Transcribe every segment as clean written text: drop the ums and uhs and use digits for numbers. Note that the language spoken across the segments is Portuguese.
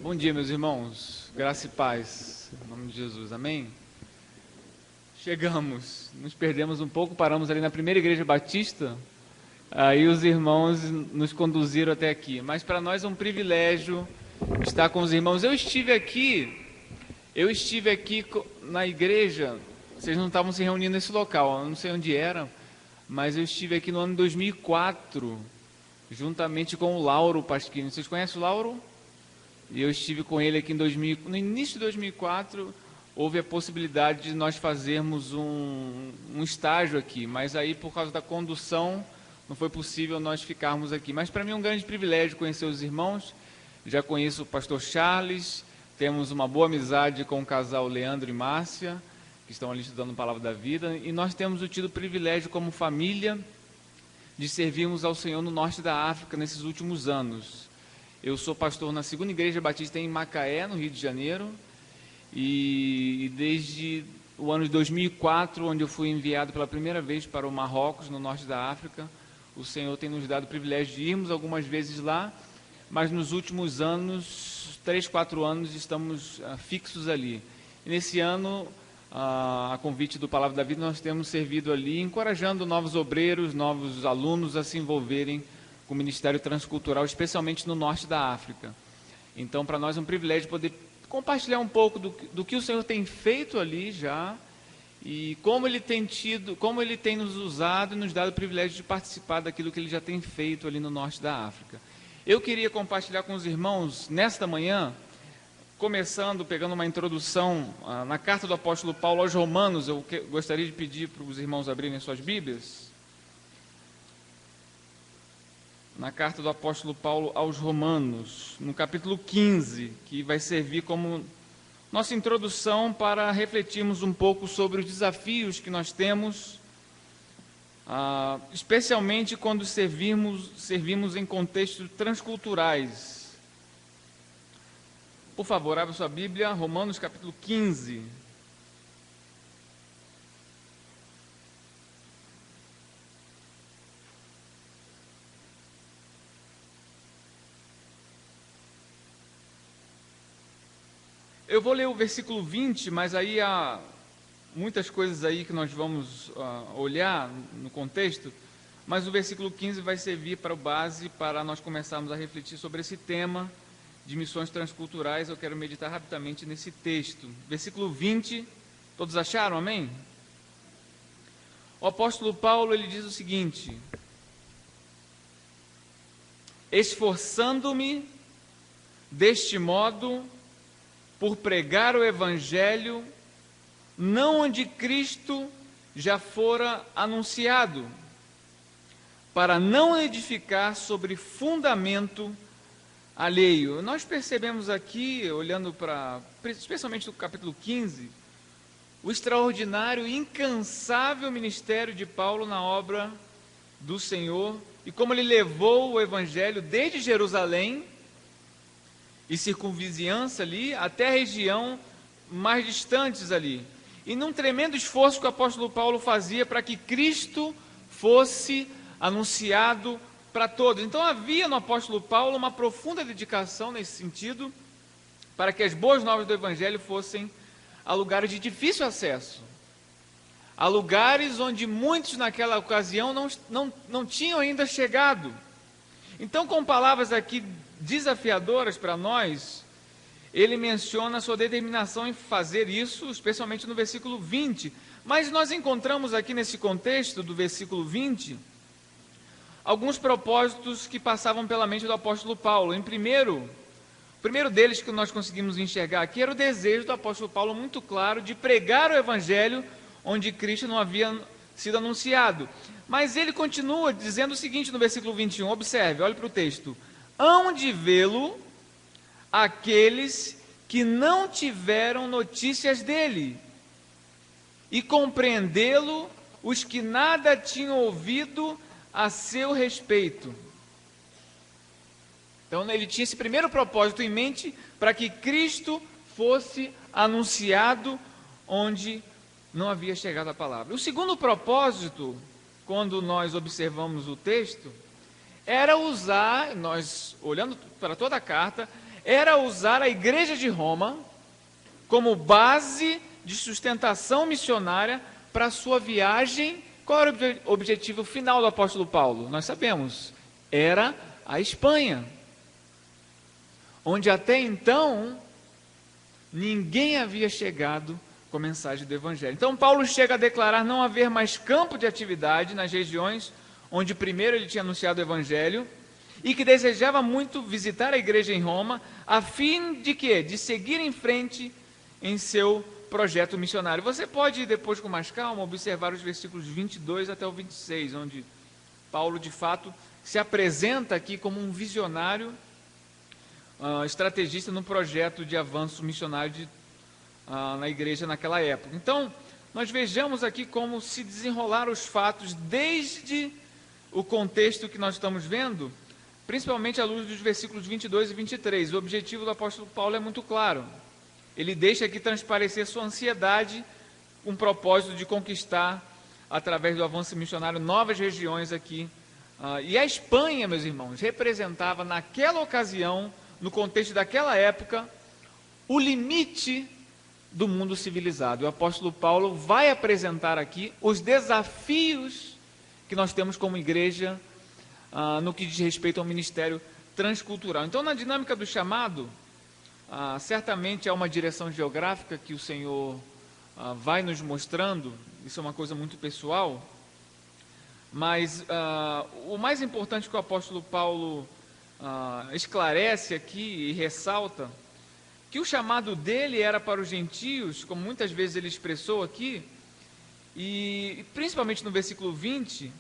Bom dia, meus irmãos. Graça e paz. Em nome de Jesus. Amém? Chegamos. Nos perdemos um pouco. Paramos ali na primeira igreja batista. Aí os irmãos nos conduziram até aqui. Mas para nós é um privilégio estar com os irmãos. Eu estive aqui na igreja. Vocês não estavam se reunindo nesse local. Eu não sei onde era. Mas eu estive aqui no ano 2004. Juntamente com o Lauro Pasquini. Vocês conhecem o Lauro? E eu estive com ele aqui no início de 2004, houve a possibilidade de nós fazermos um estágio aqui, mas aí por causa da condução não foi possível nós ficarmos aqui. Mas para mim é um grande privilégio conhecer os irmãos, já conheço o pastor Charles, temos uma boa amizade com o casal Leandro e Márcia, que estão ali estudando a Palavra da Vida, e nós temos tido o privilégio como família de servirmos ao Senhor no norte da África nesses últimos anos. Eu sou pastor na segunda igreja batista em Macaé, no Rio de Janeiro, e desde o ano de 2004, onde eu fui enviado pela primeira vez para o Marrocos, no norte da África, o Senhor tem nos dado o privilégio de irmos algumas vezes lá, mas nos últimos anos, 3, 4 anos, estamos fixos ali. E nesse ano, a convite do Palavra da Vida, nós temos servido ali, encorajando novos obreiros, novos alunos a se envolverem com o Ministério Transcultural, especialmente no norte da África. Então, para nós é um privilégio poder compartilhar um pouco do que o Senhor tem feito ali já, e como Ele tem nos usado e nos dado o privilégio de participar daquilo que Ele já tem feito ali no norte da África. Eu queria compartilhar com os irmãos, nesta manhã, pegando uma introdução na carta do apóstolo Paulo aos Romanos. Eu gostaria de pedir para os irmãos abrirem suas Bíblias. Na carta do apóstolo Paulo aos Romanos, no capítulo 15, que vai servir como nossa introdução para refletirmos um pouco sobre os desafios que nós temos, especialmente quando servimos em contextos transculturais. Por favor, abra sua Bíblia, Romanos capítulo 15. Eu vou ler o versículo 20, mas aí há muitas coisas aí que nós vamos olhar no contexto, mas o versículo 15 vai servir para base para nós começarmos a refletir sobre esse tema de missões transculturais. Eu quero meditar rapidamente nesse texto. Versículo 20, todos acharam, amém? O apóstolo Paulo, ele diz o seguinte: esforçando-me deste modo por pregar o Evangelho, não onde Cristo já fora anunciado, para não edificar sobre fundamento alheio. Nós percebemos aqui, olhando especialmente no capítulo 15, o extraordinário e incansável ministério de Paulo na obra do Senhor, e como ele levou o Evangelho desde Jerusalém e circunvizinhança ali, até a região mais distantes ali. E num tremendo esforço que o apóstolo Paulo fazia para que Cristo fosse anunciado para todos. Então havia no apóstolo Paulo uma profunda dedicação nesse sentido, para que as boas novas do Evangelho fossem a lugares de difícil acesso, a lugares onde muitos naquela ocasião não tinham ainda chegado. Então, com palavras aqui desafiadoras para nós, ele menciona a sua determinação em fazer isso, especialmente no versículo 20. Mas nós encontramos aqui nesse contexto do versículo 20, alguns propósitos que passavam pela mente do apóstolo Paulo. O primeiro deles que nós conseguimos enxergar aqui era o desejo do apóstolo Paulo muito claro de pregar o Evangelho onde Cristo não havia sido anunciado. Mas ele continua dizendo o seguinte no versículo 21, observe, olhe para o texto: hão de vê-lo aqueles que não tiveram notícias dele, e compreendê-lo os que nada tinham ouvido a seu respeito. Então ele tinha esse primeiro propósito em mente, para que Cristo fosse anunciado onde não havia chegado a palavra. O segundo propósito, quando nós observamos o texto, era usar, nós olhando para toda a carta, era usar a igreja de Roma como base de sustentação missionária para a sua viagem. Qual era o objetivo final do apóstolo Paulo? Nós sabemos, era a Espanha, onde até então ninguém havia chegado com a mensagem do Evangelho. Então Paulo chega a declarar não haver mais campo de atividade nas regiões onde primeiro ele tinha anunciado o Evangelho, e que desejava muito visitar a igreja em Roma, a fim de quê? De seguir em frente em seu projeto missionário. Você pode, depois com mais calma, observar os versículos 22 até o 26, onde Paulo, de fato, se apresenta aqui como um visionário, estrategista no projeto de avanço missionário na igreja naquela época. Então, nós vejamos aqui como se desenrolaram os fatos desde o contexto que nós estamos vendo, principalmente à luz dos versículos 22 e 23. O objetivo do apóstolo Paulo é muito claro. Ele deixa aqui transparecer sua ansiedade com o propósito de conquistar, através do avanço missionário, novas regiões aqui. E a Espanha, meus irmãos, representava naquela ocasião, no contexto daquela época, o limite do mundo civilizado. O apóstolo Paulo vai apresentar aqui os desafios que nós temos como igreja no que diz respeito ao ministério transcultural. Então, na dinâmica do chamado, certamente há uma direção geográfica que o Senhor vai nos mostrando. Isso é uma coisa muito pessoal, mas o mais importante que o apóstolo Paulo esclarece aqui e ressalta, que o chamado dele era para os gentios, como muitas vezes ele expressou aqui, e principalmente no versículo 20,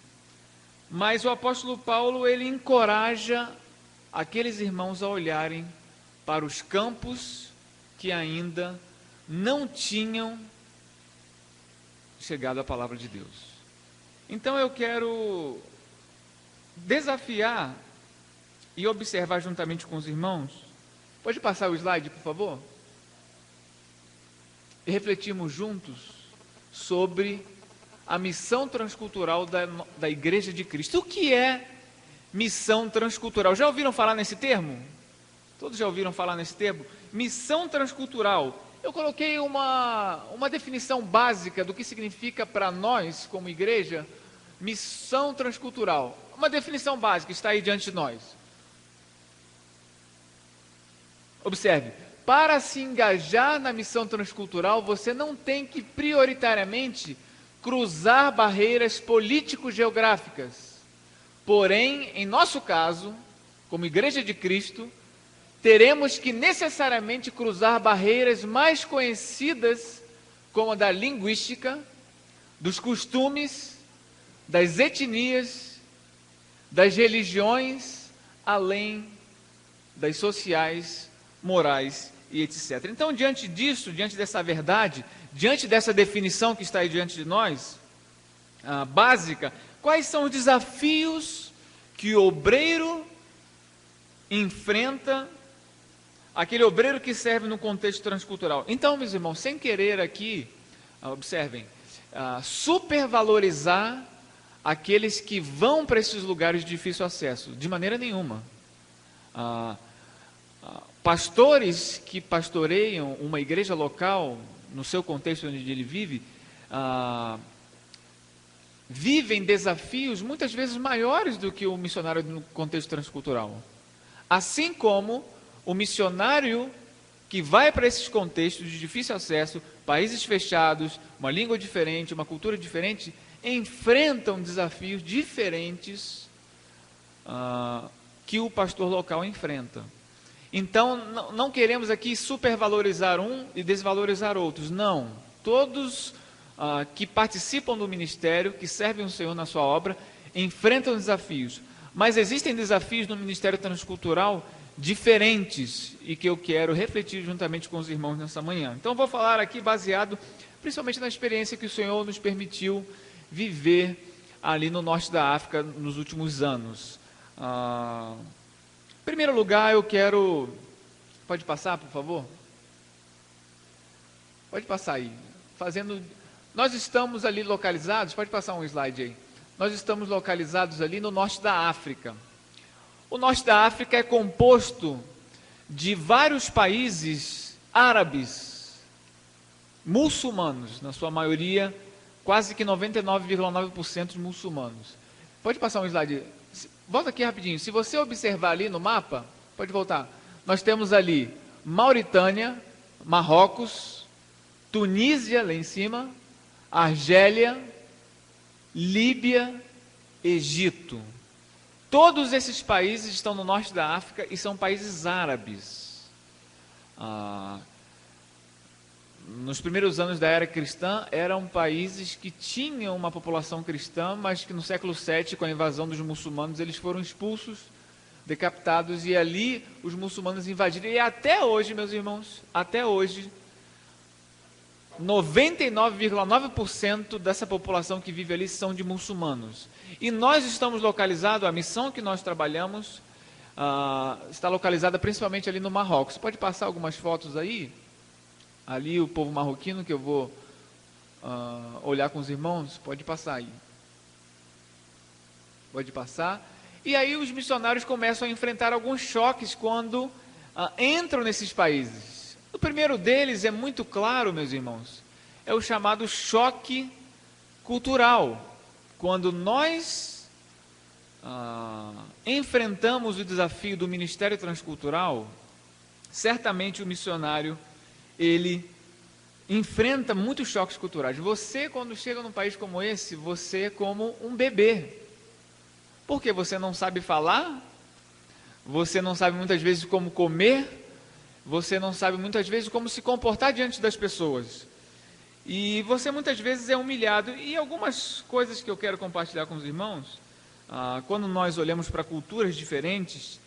mas o apóstolo Paulo, ele encoraja aqueles irmãos a olharem para os campos que ainda não tinham chegado à palavra de Deus. Então eu quero desafiar e observar juntamente com os irmãos. Pode passar o slide, por favor? E refletirmos juntos sobre a missão transcultural da Igreja de Cristo. O que é missão transcultural? Já ouviram falar nesse termo? Todos já ouviram falar nesse termo? Missão transcultural. Eu coloquei uma definição básica do que significa para nós, como igreja, missão transcultural. Uma definição básica está aí diante de nós. Observe, para se engajar na missão transcultural, você não tem que prioritariamente cruzar barreiras político-geográficas. Porém, em nosso caso, como Igreja de Cristo, teremos que necessariamente cruzar barreiras mais conhecidas, como a da linguística, dos costumes, das etnias, das religiões, além das sociais, morais e etc. Então, diante disso, diante dessa verdade, diante dessa definição que está aí diante de nós, básica, quais são os desafios que o obreiro enfrenta, aquele obreiro que serve no contexto transcultural? Então, meus irmãos, sem querer aqui, observem, supervalorizar aqueles que vão para esses lugares de difícil acesso, de maneira nenhuma. Pastores que pastoreiam uma igreja local, no seu contexto onde ele vive, vivem desafios muitas vezes maiores do que o missionário no contexto transcultural. Assim como o missionário que vai para esses contextos de difícil acesso, países fechados, uma língua diferente, uma cultura diferente, enfrentam desafios diferentes que o pastor local enfrenta. Então, não queremos aqui supervalorizar um e desvalorizar outros. Não. Todos que participam do ministério, que servem o Senhor na sua obra, enfrentam desafios. Mas existem desafios no ministério transcultural diferentes e que eu quero refletir juntamente com os irmãos nessa manhã. Então, vou falar aqui baseado principalmente na experiência que o Senhor nos permitiu viver ali no norte da África nos últimos anos. Em primeiro lugar, eu quero... Pode passar, por favor? Pode passar aí. Nós estamos ali localizados... Pode passar um slide aí. Nós estamos localizados ali no norte da África. O norte da África é composto de vários países árabes, muçulmanos, na sua maioria, quase que 99,9% de muçulmanos. Pode passar um slide. Volta aqui rapidinho. Se você observar ali no mapa, pode voltar. Nós temos ali Mauritânia, Marrocos, Tunísia, lá em cima, Argélia, Líbia, Egito. Todos esses países estão no norte da África e são países árabes. Nos primeiros anos da era cristã, eram países que tinham uma população cristã, mas que no século VII, com a invasão dos muçulmanos, eles foram expulsos, decapitados, e ali os muçulmanos invadiram. E até hoje, meus irmãos, até hoje, 99,9% dessa população que vive ali são de muçulmanos. E nós estamos localizados, a missão que nós trabalhamos está localizada principalmente ali no Marrocos. Você pode passar algumas fotos aí? Ali o povo marroquino, que eu vou olhar com os irmãos, pode passar aí. Pode passar. E aí os missionários começam a enfrentar alguns choques quando entram nesses países. O primeiro deles é muito claro, meus irmãos, é o chamado choque cultural. Quando nós enfrentamos o desafio do ministério transcultural, certamente o missionário, ele enfrenta muitos choques culturais. Você, quando chega num país como esse, você é como um bebê. Porque você não sabe falar, você não sabe muitas vezes como comer, você não sabe muitas vezes como se comportar diante das pessoas. E você muitas vezes é humilhado. E algumas coisas que eu quero compartilhar com os irmãos, quando nós olhamos para culturas diferentes,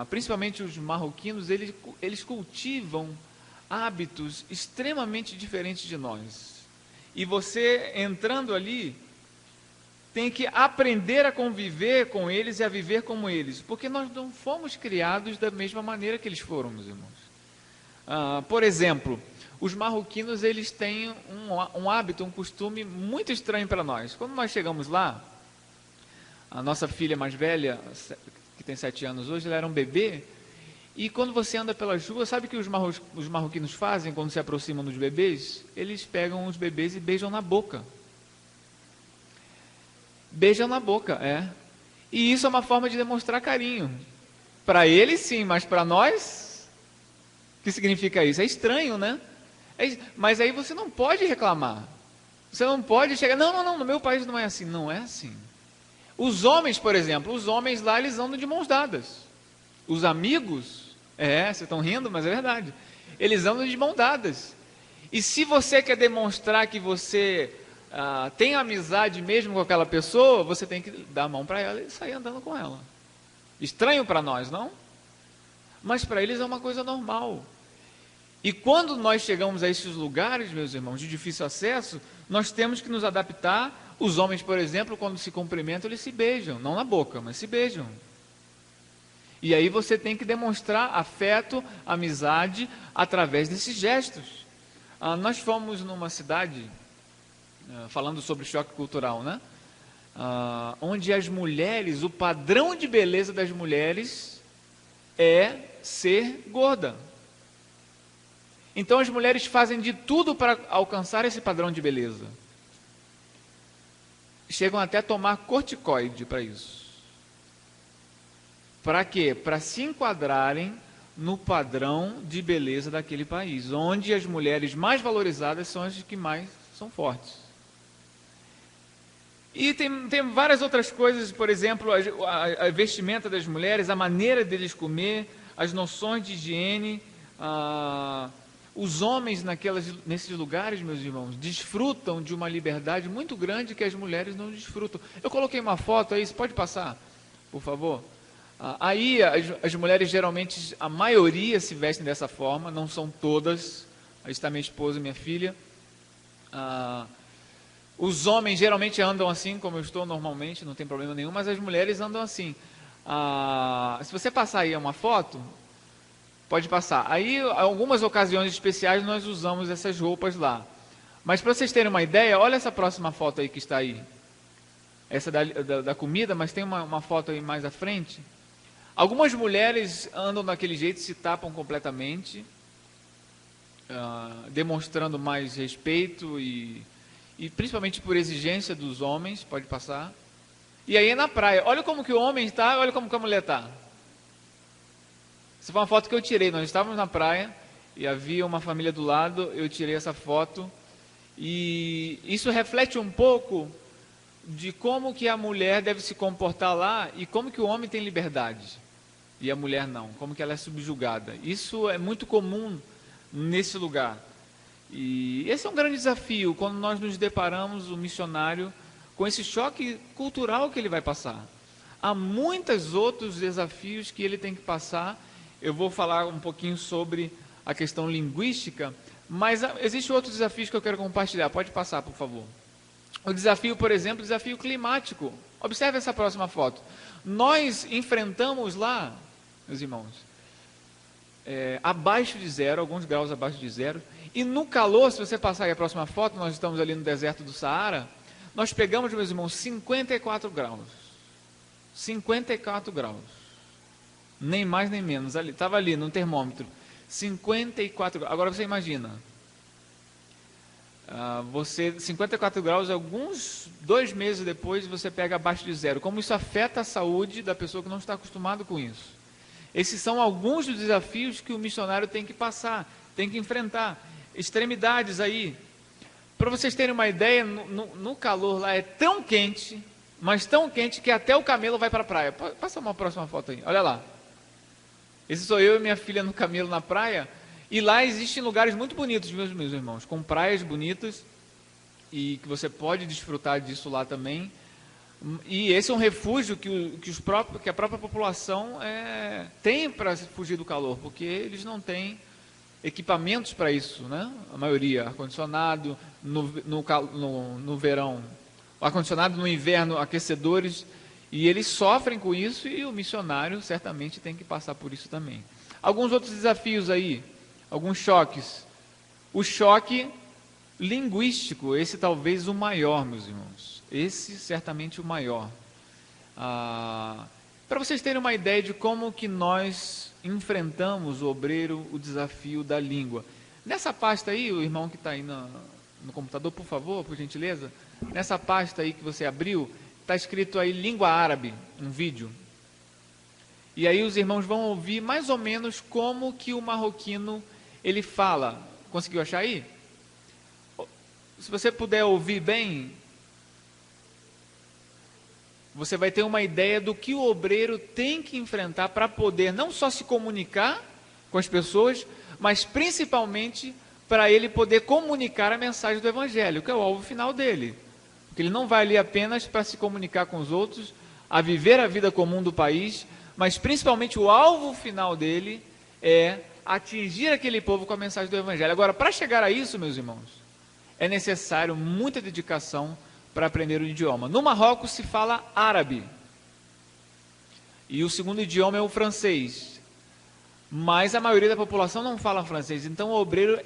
principalmente os marroquinos, eles cultivam hábitos extremamente diferentes de nós. E você, entrando ali, tem que aprender a conviver com eles e a viver como eles, porque nós não fomos criados da mesma maneira que eles foram, meus irmãos. Por exemplo, os marroquinos, eles têm um hábito, um costume muito estranho para nós. Quando nós chegamos lá, a nossa filha mais velha, que tem 7 anos hoje, ela era um bebê, e quando você anda pelas ruas, sabe o que os marroquinos fazem quando se aproximam dos bebês? Eles pegam os bebês e beijam na boca. Beijam na boca, é. E isso é uma forma de demonstrar carinho. Para eles sim, mas para nós, o que significa isso? É estranho, né? Mas aí você não pode reclamar. Você não pode chegar, não, no meu país não é assim. Não é assim. Os homens, por exemplo, os homens lá, eles andam de mãos dadas. Os amigos, vocês estão rindo, mas é verdade. Eles andam de mãos dadas. E se você quer demonstrar que você tem amizade mesmo com aquela pessoa, você tem que dar a mão para ela e sair andando com ela. Estranho para nós, não? Mas para eles é uma coisa normal. E quando nós chegamos a esses lugares, meus irmãos, de difícil acesso, nós temos que nos adaptar. Os homens, por exemplo, quando se cumprimentam, eles se beijam, não na boca, mas se beijam. E aí você tem que demonstrar afeto, amizade, através desses gestos. Nós fomos numa cidade, falando sobre choque cultural, né? Onde as mulheres, o padrão de beleza das mulheres é ser gorda. Então as mulheres fazem de tudo para alcançar esse padrão de beleza. Chegam até a tomar corticoide para isso. Para quê? Para se enquadrarem no padrão de beleza daquele país, onde as mulheres mais valorizadas são as que mais são fortes. E tem várias outras coisas, por exemplo, a vestimenta das mulheres, a maneira deles comer, as noções de higiene. Os homens nesses lugares, meus irmãos, desfrutam de uma liberdade muito grande que as mulheres não desfrutam. Eu coloquei uma foto aí, você pode passar, por favor? Aí as mulheres geralmente, a maioria se vestem dessa forma, não são todas. Aí está minha esposa e minha filha. Os homens geralmente andam assim, como eu estou normalmente, não tem problema nenhum, mas as mulheres andam assim. Se você passar aí uma foto, pode passar. Aí, em algumas ocasiões especiais, nós usamos essas roupas lá. Mas para vocês terem uma ideia, olha essa próxima foto aí que está aí. Essa da comida, mas tem uma foto aí mais à frente. Algumas mulheres andam daquele jeito, se tapam completamente, demonstrando mais respeito e principalmente por exigência dos homens, pode passar. E aí é na praia. Olha como que o homem está, olha como que a mulher está. Essa foi uma foto que eu tirei. Nós estávamos na praia e havia uma família do lado, eu tirei essa foto. E isso reflete um pouco de como que a mulher deve se comportar lá e como que o homem tem liberdade e a mulher não, como que ela é subjugada. Isso é muito comum nesse lugar. E esse é um grande desafio quando nós nos deparamos, o missionário, com esse choque cultural que ele vai passar. Há muitos outros desafios que ele tem que passar. Eu vou falar um pouquinho sobre a questão linguística, mas existem outros desafios que eu quero compartilhar. Pode passar, por favor. O desafio, por exemplo, o desafio climático. Observe essa próxima foto. Nós enfrentamos lá, meus irmãos, abaixo de zero, alguns graus abaixo de zero, e no calor, se você passar aí a próxima foto, nós estamos ali no deserto do Saara, nós pegamos, meus irmãos, 54 graus. 54 graus. Nem mais nem menos. Estava ali no termômetro. 54 graus. Agora você imagina. 54 graus, alguns 2 meses depois você pega abaixo de zero. Como isso afeta a saúde da pessoa que não está acostumado com isso. Esses são alguns dos desafios que o missionário tem que passar, tem que enfrentar. Extremidades aí. Para vocês terem uma ideia, no calor lá é tão quente, mas tão quente que até o camelo vai para a praia. Passa uma próxima foto aí, olha lá. Esse sou eu e minha filha no camelo na praia. E lá existem lugares muito bonitos, meus irmãos, com praias bonitas, e que você pode desfrutar disso lá também. E esse é um refúgio que a própria população tem para fugir do calor, porque eles não têm equipamentos para isso, né? A maioria, ar-condicionado no verão, ar-condicionado no inverno, aquecedores, e eles sofrem com isso, e o missionário certamente tem que passar por isso também. Alguns outros desafios aí, alguns choques. O choque linguístico, esse talvez o maior, meus irmãos. Esse certamente o maior. Para vocês terem uma ideia de como que nós enfrentamos, o obreiro, o desafio da língua. Nessa pasta aí, o irmão que está aí no computador, por favor, por gentileza. Nessa pasta aí que você abriu, está escrito aí língua árabe, um vídeo. E aí os irmãos vão ouvir mais ou menos como que o marroquino ele fala. Conseguiu achar aí? Se você puder ouvir bem, você vai ter uma ideia do que o obreiro tem que enfrentar para poder não só se comunicar com as pessoas, mas principalmente para ele poder comunicar a mensagem do Evangelho, que é o alvo final dele. Porque ele não vai ali apenas para se comunicar com os outros, a viver a vida comum do país, mas principalmente o alvo final dele é atingir aquele povo com a mensagem do Evangelho. Agora, para chegar a isso, meus irmãos, é necessário muita dedicação para aprender o idioma. No Marrocos se fala árabe, e o segundo idioma é o francês, mas a maioria da população não fala francês, então o obreiro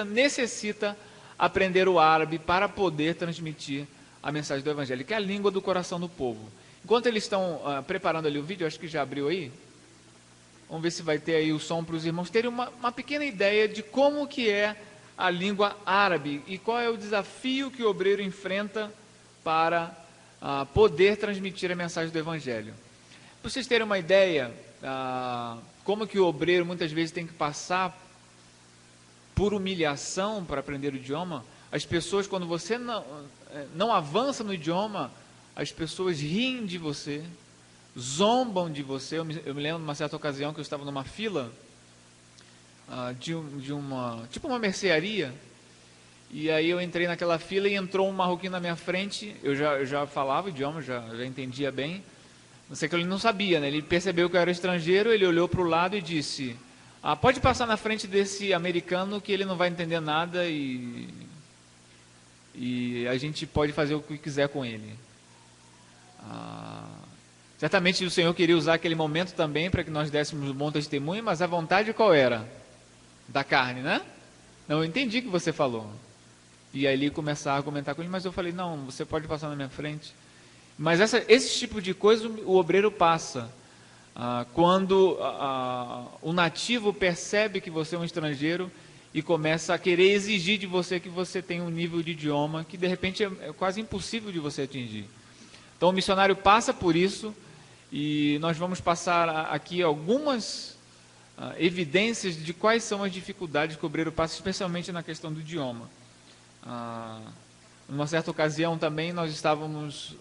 necessita aprender o árabe para poder transmitir a mensagem do Evangelho, que é a língua do coração do povo. Enquanto eles estão preparando ali o vídeo, acho que já abriu aí, vamos ver se vai ter aí o som para os irmãos terem uma pequena ideia de como que é a língua árabe e qual é o desafio que o obreiro enfrenta para poder transmitir a mensagem do Evangelho. Para vocês terem uma ideia, como que o obreiro muitas vezes tem que passar por humilhação para aprender o idioma. As pessoas, quando você não avança no idioma, as pessoas riem de você, zombam de você. Eu me lembro de uma certa ocasião que eu estava numa fila tipo uma mercearia, e aí eu entrei naquela fila e entrou um marroquino na minha frente. Eu já falava o idioma, já entendia bem, não sei que ele não sabia, né? Ele percebeu que eu era estrangeiro, ele olhou para o lado e disse: pode passar na frente desse americano que ele não vai entender nada e a gente pode fazer o que quiser com ele. Certamente o Senhor queria usar aquele momento também para que nós dessemos um bom testemunho, mas a vontade qual era? Da carne, né? Não, eu entendi o que você falou. E aí ele começava a comentar com ele, mas eu falei: não, você pode passar na minha frente. Mas esse tipo de coisa o obreiro passa. quando o nativo percebe que você é um estrangeiro e começa a querer exigir de você que você tenha um nível de idioma que de repente é quase impossível de você atingir. Então o missionário passa por isso e nós vamos passar aqui algumas evidências de quais são as dificuldades que o obreiro passa, especialmente na questão do idioma. Numa certa ocasião também nós estávamos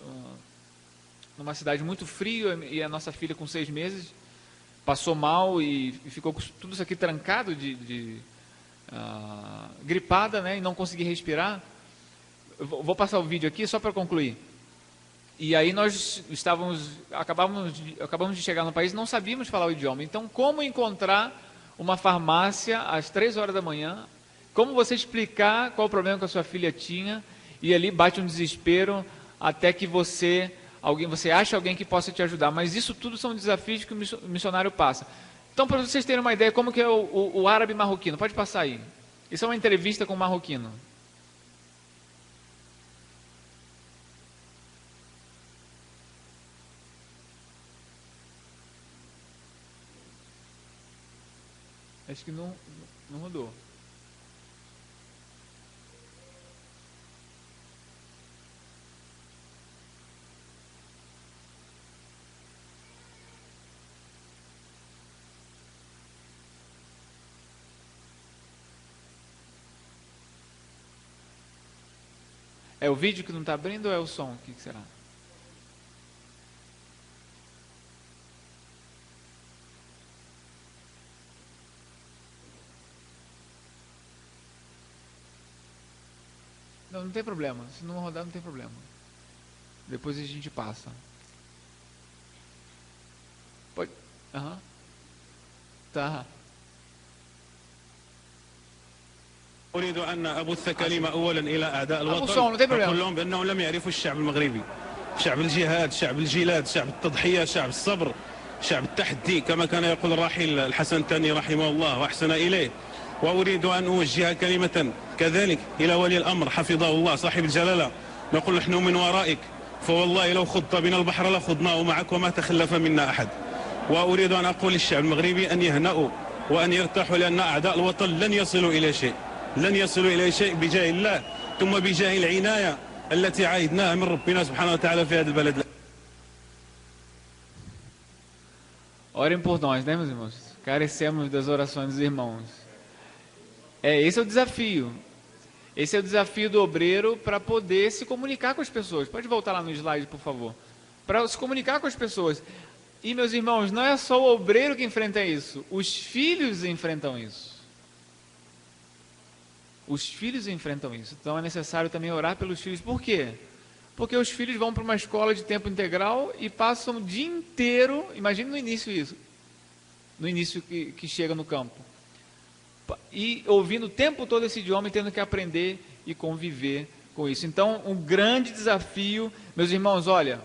numa cidade muito fria e a nossa filha com 6 meses passou mal e ficou com tudo isso aqui trancado gripada, né, e não conseguia respirar. Vou passar o vídeo aqui só para concluir. E aí nós acabamos de chegar no país e não sabíamos falar o idioma. Então, como encontrar uma farmácia às 3 horas da manhã? Como você explicar qual o problema que a sua filha tinha? E ali bate um desespero até que você acha alguém que possa te ajudar. Mas isso tudo são desafios que o missionário passa. Então, para vocês terem uma ideia, como que é o árabe marroquino? Pode passar aí. Isso é uma entrevista com um marroquino. Acho que não rodou. É o vídeo que não está abrindo ou é o som? O que será? Não tem problema. Se não rodar, não tem problema. Depois a gente passa. Pode? Aham. Tá. أريد أن أبث كلمة أولا إلى أعداء الوطن أقول لهم بأنهم لم يعرفوا الشعب المغربي، شعب الجهاد، شعب الجلاد، شعب التضحية، شعب الصبر، شعب التحدي، كما كان يقول الراحل الحسن الثاني رحمه الله وأحسن إليه. وأريد أن أوجه كلمة كذلك إلى ولي الأمر حفظه الله صاحب الجلالة، نقول نحن من ورائك، فوالله لو خضت بنا البحر لخضناه معك وما تخلف منا أحد. وأريد أن أقول للشعب المغربي أن يهنأوا وأن يرتاحوا لأن أعداء الوطن لن يصلوا إلى شيء، لن يصلوا إلى شيء بجاه الله ثم بجاه العناية التي عاهدناها من ربنا سبحانه وتعالى في هذا البلد. Orem por nós, né, meus irmãos? Carecemos das orações dos irmãos. Esse é o desafio. Esse é o desafio do obreiro para poder se comunicar com as pessoas. Pode voltar lá no slide, por favor. Para se comunicar com as pessoas. E, meus irmãos, não é só o obreiro que enfrenta isso. Os filhos enfrentam isso. Os filhos enfrentam isso. Então é necessário também orar pelos filhos. Por quê? Porque os filhos vão para uma escola de tempo integral e passam o dia inteiro, imagine no início isso, no início que chega no campo, e ouvindo o tempo todo esse idioma e tendo que aprender e conviver com isso. Então, um grande desafio, meus irmãos, olha,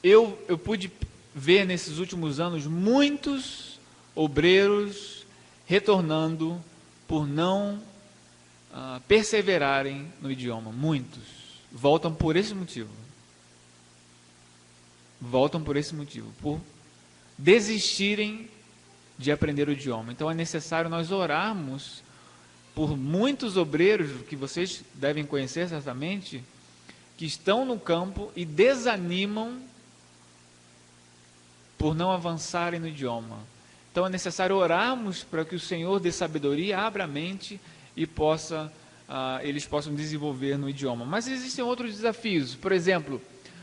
eu pude ver nesses últimos anos muitos obreiros retornando por não perseverarem no idioma. Muitos voltam por esse motivo. Voltam por esse motivo, por desistirem de aprender o idioma. Então é necessário nós orarmos por muitos obreiros, que vocês devem conhecer certamente, que estão no campo e desanimam por não avançarem no idioma. Então é necessário orarmos para que o Senhor dê sabedoria, abra a mente e eles possam desenvolver no idioma. Mas existem outros desafios. Por exemplo,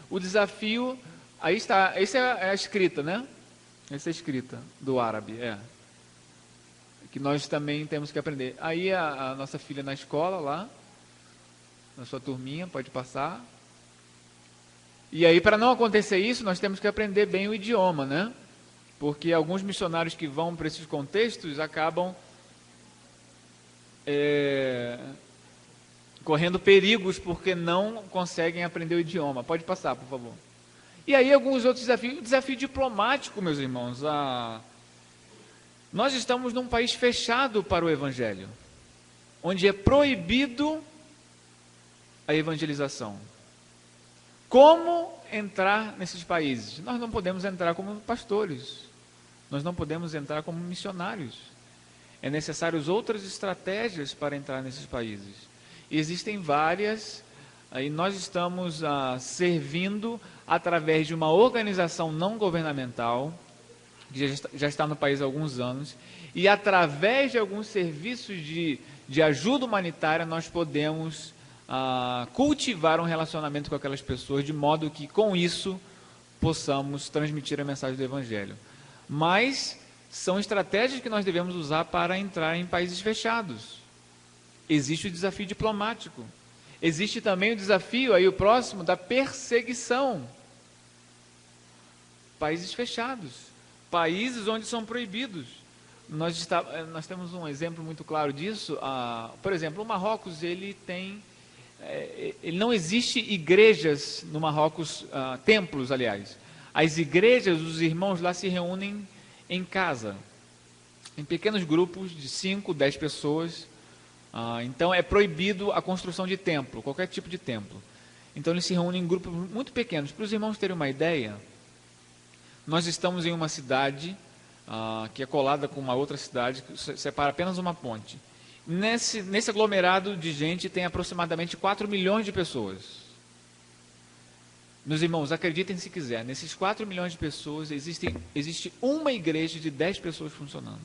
o desafio, aí está, essa é a escrita, né? Essa é a escrita do árabe, que nós também temos que aprender. Aí a nossa filha na escola lá, na sua turminha, pode passar. E aí, para não acontecer isso, nós temos que aprender bem o idioma, né? Porque alguns missionários que vão para esses contextos acabam correndo perigos porque não conseguem aprender o idioma. Pode passar, por favor. E aí alguns outros desafios. O desafio diplomático, meus irmãos. Nós estamos num país fechado para o evangelho, onde é proibido a evangelização. Como entrar nesses países? Nós não podemos entrar como pastores, nós não podemos entrar como missionários. É necessário outras estratégias para entrar nesses países. E existem várias, e nós estamos servindo através de uma organização não governamental, que já está no país há alguns anos, e através de alguns serviços de ajuda humanitária nós podemos cultivar um relacionamento com aquelas pessoas, de modo que com isso possamos transmitir a mensagem do Evangelho. Mas são estratégias que nós devemos usar para entrar em países fechados. Existe o desafio diplomático, existe também o desafio, aí o próximo, da perseguição. Países fechados, países onde são proibidos. Nós temos um exemplo muito claro disso. Por exemplo, o Marrocos, ele não existe igrejas no Marrocos, templos, aliás. As igrejas, os irmãos lá se reúnem em casa, em pequenos grupos de 5, 10 pessoas. Então é proibido a construção de templo, qualquer tipo de templo. Então eles se reúnem em grupos muito pequenos. Para os irmãos terem uma ideia, nós estamos em uma cidade que é colada com uma outra cidade, que separa apenas uma ponte. Nesse aglomerado de gente tem aproximadamente 4 milhões de pessoas. Meus irmãos, acreditem se quiser, nesses 4 milhões de pessoas existe uma igreja de 10 pessoas funcionando.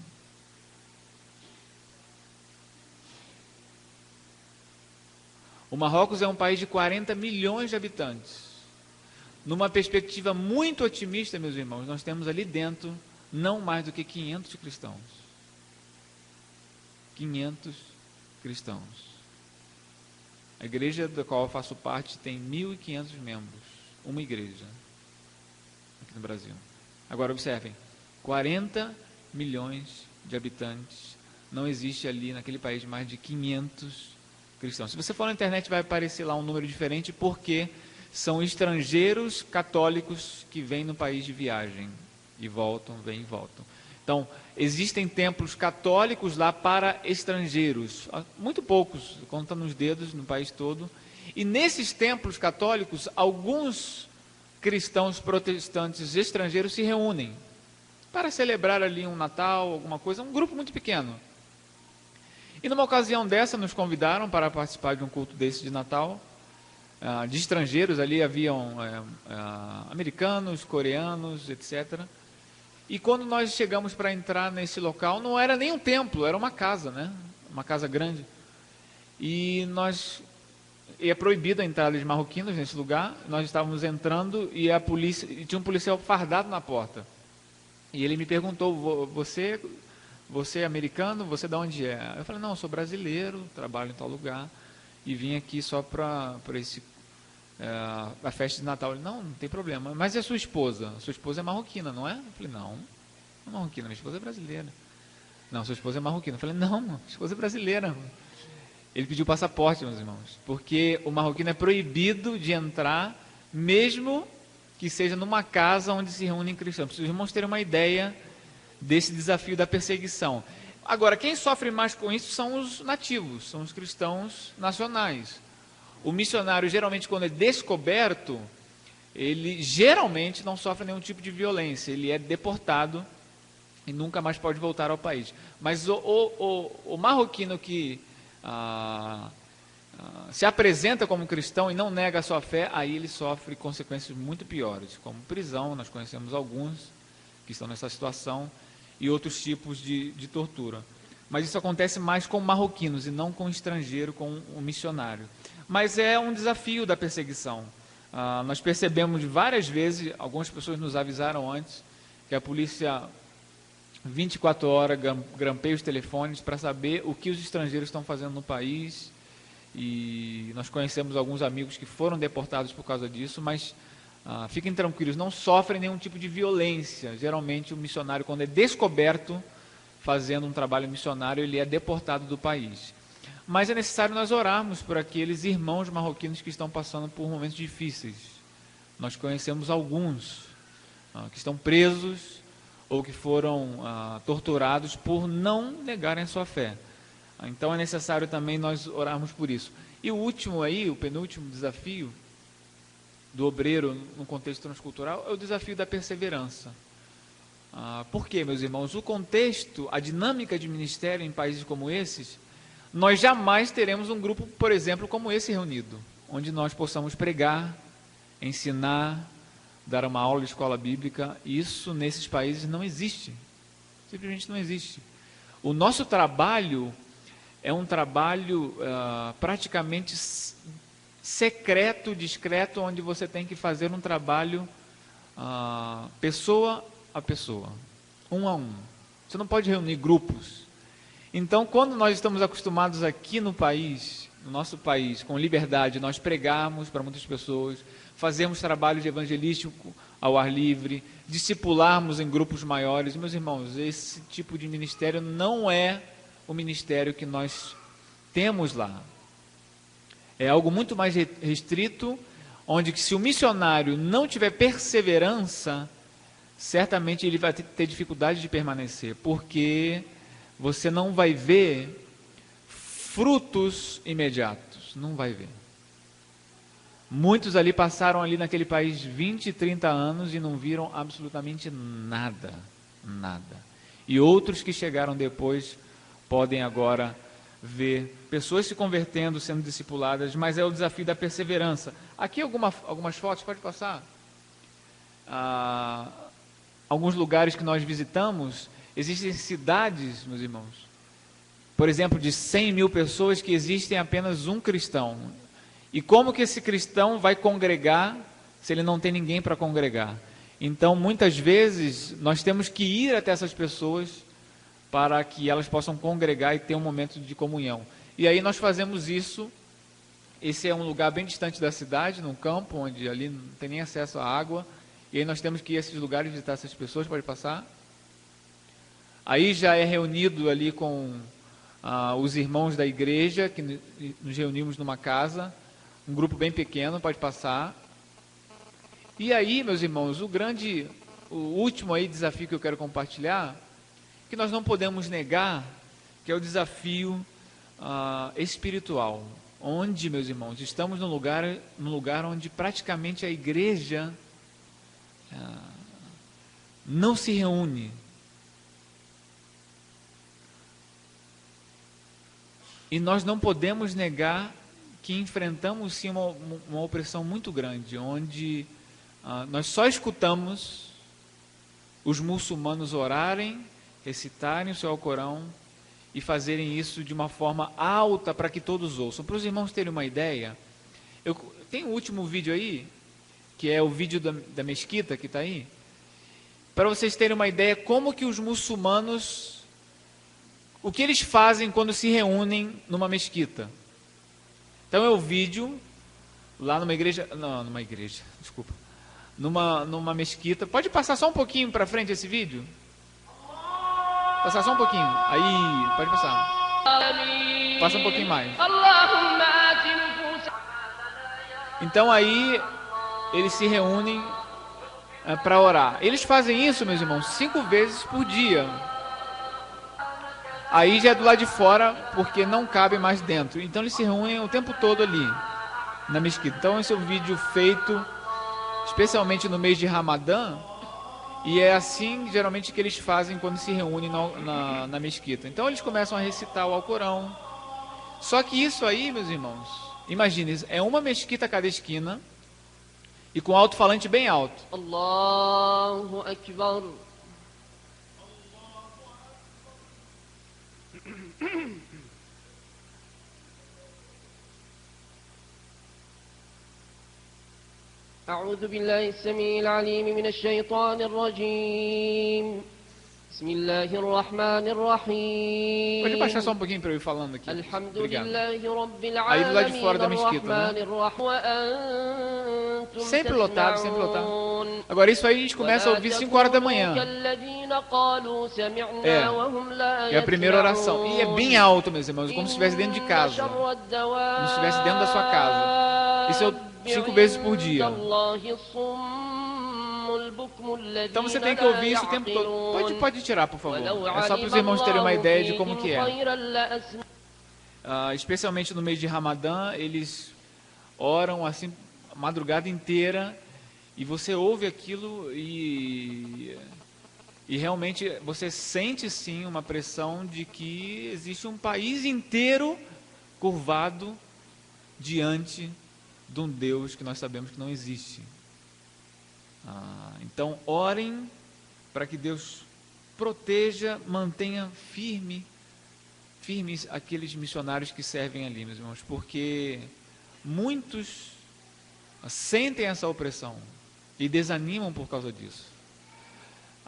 O Marrocos é um país de 40 milhões de habitantes. Numa perspectiva muito otimista, meus irmãos, nós temos ali dentro não mais do que 500 cristãos. 500 cristãos. A igreja da qual eu faço parte tem 1.500 membros. Uma igreja aqui no Brasil. Agora observem, 40 milhões de habitantes, não existe ali naquele país mais de 500 cristãos. Se você for na internet vai aparecer lá um número diferente, porque são estrangeiros católicos que vêm no país de viagem e voltam, vêm e voltam. Então, existem templos católicos lá para estrangeiros, muito poucos, contando nos dedos no país todo. E nesses templos católicos, alguns cristãos protestantes estrangeiros se reúnem para celebrar ali um Natal, alguma coisa, um grupo muito pequeno. E numa ocasião dessa, nos convidaram para participar de um culto desse de Natal, de estrangeiros, ali haviam americanos, coreanos, etc. E quando nós chegamos para entrar nesse local, não era nem um templo, era uma casa, né? Uma casa grande. E é proibida a entrada de marroquinos nesse lugar. Nós estávamos entrando e tinha um policial fardado na porta. E ele me perguntou: você é americano? Você de onde é? Eu falei: não, eu sou brasileiro, trabalho em tal lugar e vim aqui só para a festa de Natal. Ele: não tem problema. Mas e a sua esposa? A sua esposa é marroquina, não é? Eu falei: não é marroquina, minha esposa é brasileira. Não, sua esposa é marroquina. Eu falei: não, minha esposa é brasileira. Ele pediu passaporte, meus irmãos, porque o marroquino é proibido de entrar, mesmo que seja numa casa onde se reúnem cristãos. Para os irmãos terem uma ideia desse desafio da perseguição. Agora, quem sofre mais com isso são os nativos, são os cristãos nacionais. O missionário, geralmente, quando é descoberto, ele geralmente não sofre nenhum tipo de violência, ele é deportado e nunca mais pode voltar ao país. Mas o marroquino que se apresenta como cristão e não nega a sua fé, aí ele sofre consequências muito piores, como prisão. Nós conhecemos alguns que estão nessa situação, e outros tipos de tortura. Mas isso acontece mais com marroquinos e não com estrangeiro, com o missionário. Mas é um desafio da perseguição. Nós percebemos várias vezes, algumas pessoas nos avisaram antes, que a polícia 24 horas grampeia os telefones para saber o que os estrangeiros estão fazendo no país. E nós conhecemos alguns amigos que foram deportados por causa disso, mas fiquem tranquilos, não sofrem nenhum tipo de violência. Geralmente o missionário, quando é descoberto fazendo um trabalho missionário, ele é deportado do país. Mas é necessário nós orarmos por aqueles irmãos marroquinos que estão passando por momentos difíceis. Nós conhecemos alguns que estão presos ou que foram torturados por não negarem a sua fé. Então é necessário também nós orarmos por isso. E o último aí, o penúltimo desafio, do obreiro no contexto transcultural é o desafio da perseverança. Por quê, meus irmãos? O contexto, a dinâmica de ministério em países como esses, nós jamais teremos um grupo, por exemplo, como esse reunido, onde nós possamos pregar, ensinar, dar uma aula de escola bíblica. Isso nesses países não existe, simplesmente não existe. O nosso trabalho é um trabalho praticamente secreto, discreto, onde você tem que fazer um trabalho pessoa a pessoa, um a um. Você não pode reunir grupos. Então, quando nós estamos acostumados aqui no país, no nosso país, com liberdade, nós pregarmos para muitas pessoas, fazermos trabalho de evangelístico ao ar livre, discipularmos em grupos maiores. Meus irmãos, esse tipo de ministério não é o ministério que nós temos lá. É algo muito mais restrito, onde que se o missionário não tiver perseverança, certamente ele vai ter dificuldade de permanecer, porque você não vai ver frutos imediatos, não vai ver. Muitos ali passaram ali naquele país 20, 30 anos e não viram absolutamente nada, nada. E outros que chegaram depois podem agora ver pessoas se convertendo, sendo discipuladas, mas é o desafio da perseverança. Aqui algumas fotos, pode passar? Alguns lugares que nós visitamos, existem cidades, meus irmãos, por exemplo, de 100 mil pessoas que existem apenas um cristão. E como que esse cristão vai congregar se ele não tem ninguém para congregar? Então, muitas vezes, nós temos que ir até essas pessoas para que elas possam congregar e ter um momento de comunhão. E aí nós fazemos isso. Esse é um lugar bem distante da cidade, num campo, onde ali não tem nem acesso à água. E aí nós temos que ir a esses lugares, visitar essas pessoas. Pode passar? Aí já é reunido ali com os irmãos da igreja, que nos reunimos numa casa, um grupo bem pequeno, pode passar. E aí, meus irmãos, o último aí desafio que eu quero compartilhar, que nós não podemos negar, que é o desafio espiritual, onde, meus irmãos, estamos num lugar onde praticamente a igreja não se reúne. E nós não podemos negar que enfrentamos sim uma opressão muito grande, onde nós só escutamos os muçulmanos orarem, recitarem o seu Alcorão e fazerem isso de uma forma alta para que todos ouçam. Para os irmãos terem uma ideia, tem um último vídeo aí, que é o vídeo da mesquita que está aí, para vocês terem uma ideia como que os muçulmanos, o que eles fazem quando se reúnem numa mesquita. Então é o vídeo lá numa mesquita. Pode passar só um pouquinho para frente esse vídeo? Passar só um pouquinho. Aí, pode passar. Passa um pouquinho mais. Então aí eles se reúnem para orar. Eles fazem isso, meus irmãos, 5 vezes por dia. Aí já é do lado de fora, porque não cabe mais dentro. Então eles se reúnem o tempo todo ali, na mesquita. Então esse é um vídeo feito especialmente no mês de Ramadã, e é assim geralmente que eles fazem quando se reúnem na mesquita. Então eles começam a recitar o Alcorão. Só que isso aí, meus irmãos, imagine, é uma mesquita a cada esquina, e com alto-falante bem alto. Allahu Akbar. أعوذ بالله السميع العليم من الشيطان الرجيم بسم الله الرحمن الرحيم. Pode baixar só um pouquinho para eu ir falando aqui. Obrigado. Aí do lado de fora da mesquita, né? Sempre lotado, sempre lotado. Agora isso aí a gente começa a ouvir 5 horas da manhã. É a primeira oração. E é bem alto, meus irmãos, como se estivesse dentro de casa. Como se estivesse dentro da sua casa. Isso é 5 vezes por dia. Então você tem que ouvir isso o tempo todo. Pode tirar, por favor. É só para os irmãos terem uma ideia de como que é. Especialmente no mês de Ramadã, eles oram assim a madrugada inteira, e você ouve aquilo e realmente você sente sim uma pressão de que existe um país inteiro curvado diante de um Deus que nós sabemos que não existe. Então orem para que Deus proteja, mantenha firmes aqueles missionários que servem ali, meus irmãos, porque muitos sentem essa opressão e desanimam por causa disso.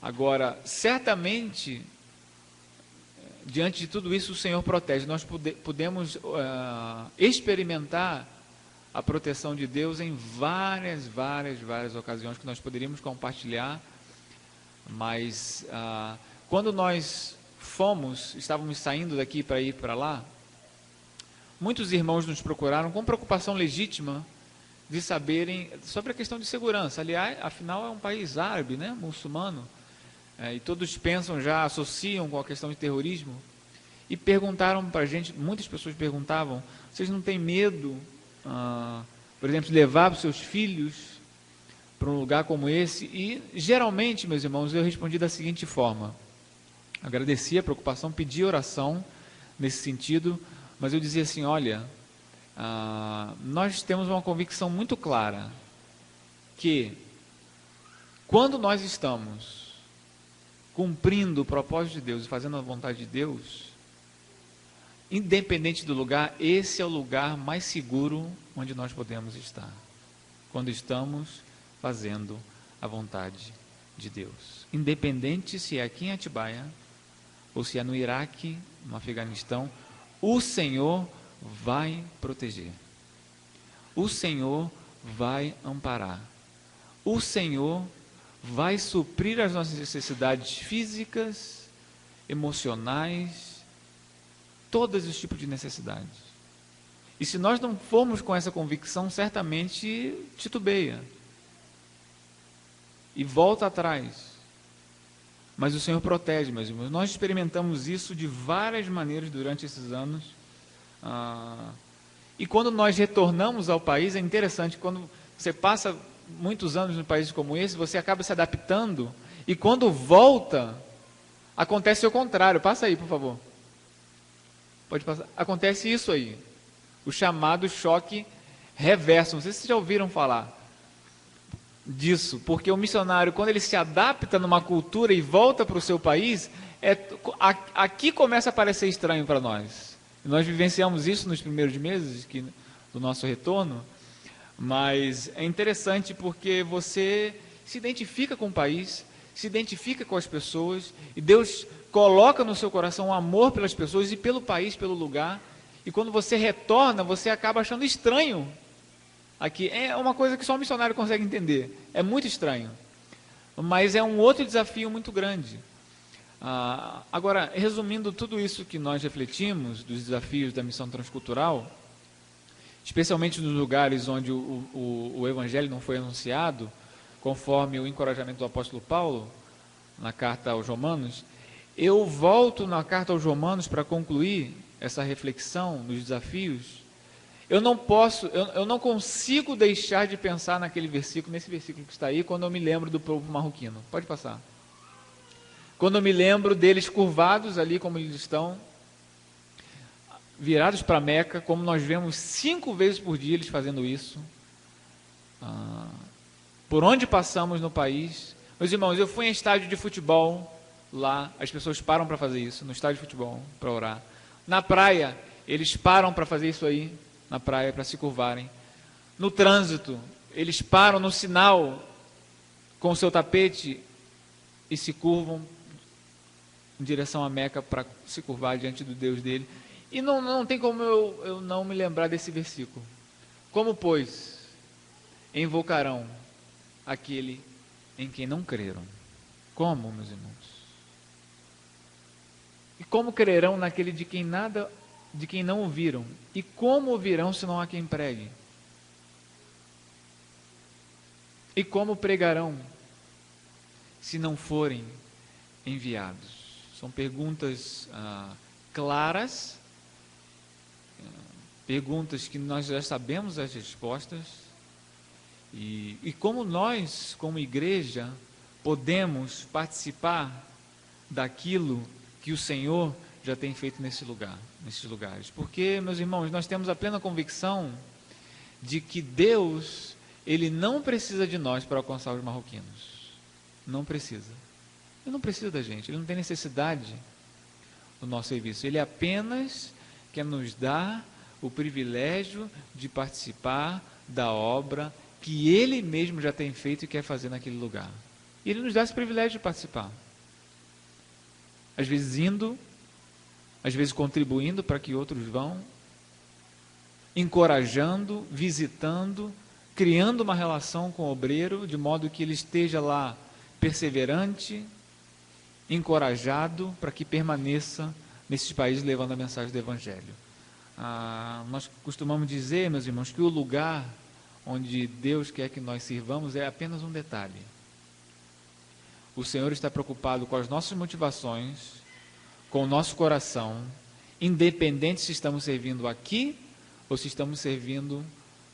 Agora, certamente, diante de tudo isso, o Senhor protege. Nós podemos experimentar a proteção de Deus em várias ocasiões que nós poderíamos compartilhar, mas quando nós estávamos saindo daqui para ir para lá, muitos irmãos nos procuraram com preocupação legítima de saberem sobre a questão de segurança. Aliás, afinal é um país árabe, né, muçulmano, e todos associam com a questão de terrorismo, e perguntaram para a gente, muitas pessoas perguntavam, vocês não têm medo, por exemplo, de levar os seus filhos para um lugar como esse? E geralmente, meus irmãos, eu respondi da seguinte forma: agradeci a preocupação, pedi oração nesse sentido, mas eu dizia assim, olha, nós temos uma convicção muito clara que quando nós estamos cumprindo o propósito de Deus e fazendo a vontade de Deus, independente do lugar, esse é o lugar mais seguro onde nós podemos estar, quando estamos fazendo a vontade de Deus, independente se é aqui em Atibaia ou se é no Iraque, no Afeganistão, o Senhor vai proteger, o Senhor vai amparar, o Senhor vai suprir as nossas necessidades físicas, emocionais, todos os tipos de necessidades. E se nós não formos com essa convicção, certamente titubeia e volta atrás. Mas o Senhor protege, meus irmãos. Nós experimentamos isso de várias maneiras durante esses anos. E quando nós retornamos ao país, é interessante, quando você passa muitos anos em países como esse, você acaba se adaptando, e quando volta, acontece o contrário. Passa aí, por favor. Pode passar. Acontece isso aí, o chamado choque reverso. Não sei se vocês já ouviram falar disso, porque o missionário, quando ele se adapta numa cultura e volta para o seu país, aqui começa a parecer estranho para nós. Nós vivenciamos isso nos primeiros meses do nosso retorno, mas é interessante porque você se identifica com o país, se identifica com as pessoas, e Deus coloca no seu coração um amor pelas pessoas e pelo país, pelo lugar, e quando você retorna, você acaba achando estranho. Aqui é uma coisa que só um missionário consegue entender, é muito estranho, mas é um outro desafio muito grande. Agora, resumindo tudo isso que nós refletimos, dos desafios da missão transcultural, especialmente nos lugares onde o Evangelho não foi anunciado, conforme o encorajamento do apóstolo Paulo, na carta aos Romanos, eu volto na carta aos Romanos para concluir essa reflexão dos desafios. Eu não consigo deixar de pensar nesse versículo que está aí, quando eu me lembro do povo marroquino. Pode passar. Quando eu me lembro deles curvados ali, como eles estão, virados para Meca, como nós vemos 5 vezes por dia eles fazendo isso. Por onde passamos no país. Meus irmãos, eu fui em estádio de futebol lá, as pessoas param para fazer isso, no estádio de futebol, para orar. Na praia, eles param para fazer isso aí, na praia, para se curvarem. No trânsito, eles param no sinal com o seu tapete e se curvam em direção a Meca para se curvar diante do Deus dele. E não tem como eu não me lembrar desse versículo. Como, pois, invocarão aquele em quem não creram? Como, meus irmãos? E como crerão naquele de quem não ouviram? E como ouvirão se não há quem pregue? E como pregarão se não forem enviados? São perguntas claras, perguntas que nós já sabemos as respostas, E como nós, como igreja, podemos participar daquilo que o Senhor já tem feito nesses lugares. Porque, meus irmãos, nós temos a plena convicção de que Deus, Ele não precisa de nós para alcançar os marroquinos. Não precisa. Ele não precisa da gente, Ele não tem necessidade do nosso serviço. Ele apenas quer nos dar o privilégio de participar da obra que Ele mesmo já tem feito e quer fazer naquele lugar. E Ele nos dá esse privilégio de participar. Às vezes indo, às vezes contribuindo para que outros vão, encorajando, visitando, criando uma relação com o obreiro, de modo que ele esteja lá perseverante, encorajado, para que permaneça nesses países levando a mensagem do Evangelho. Nós costumamos dizer, meus irmãos, que o lugar onde Deus quer que nós sirvamos é apenas um detalhe. O Senhor está preocupado com as nossas motivações, com o nosso coração, independente se estamos servindo aqui ou se estamos servindo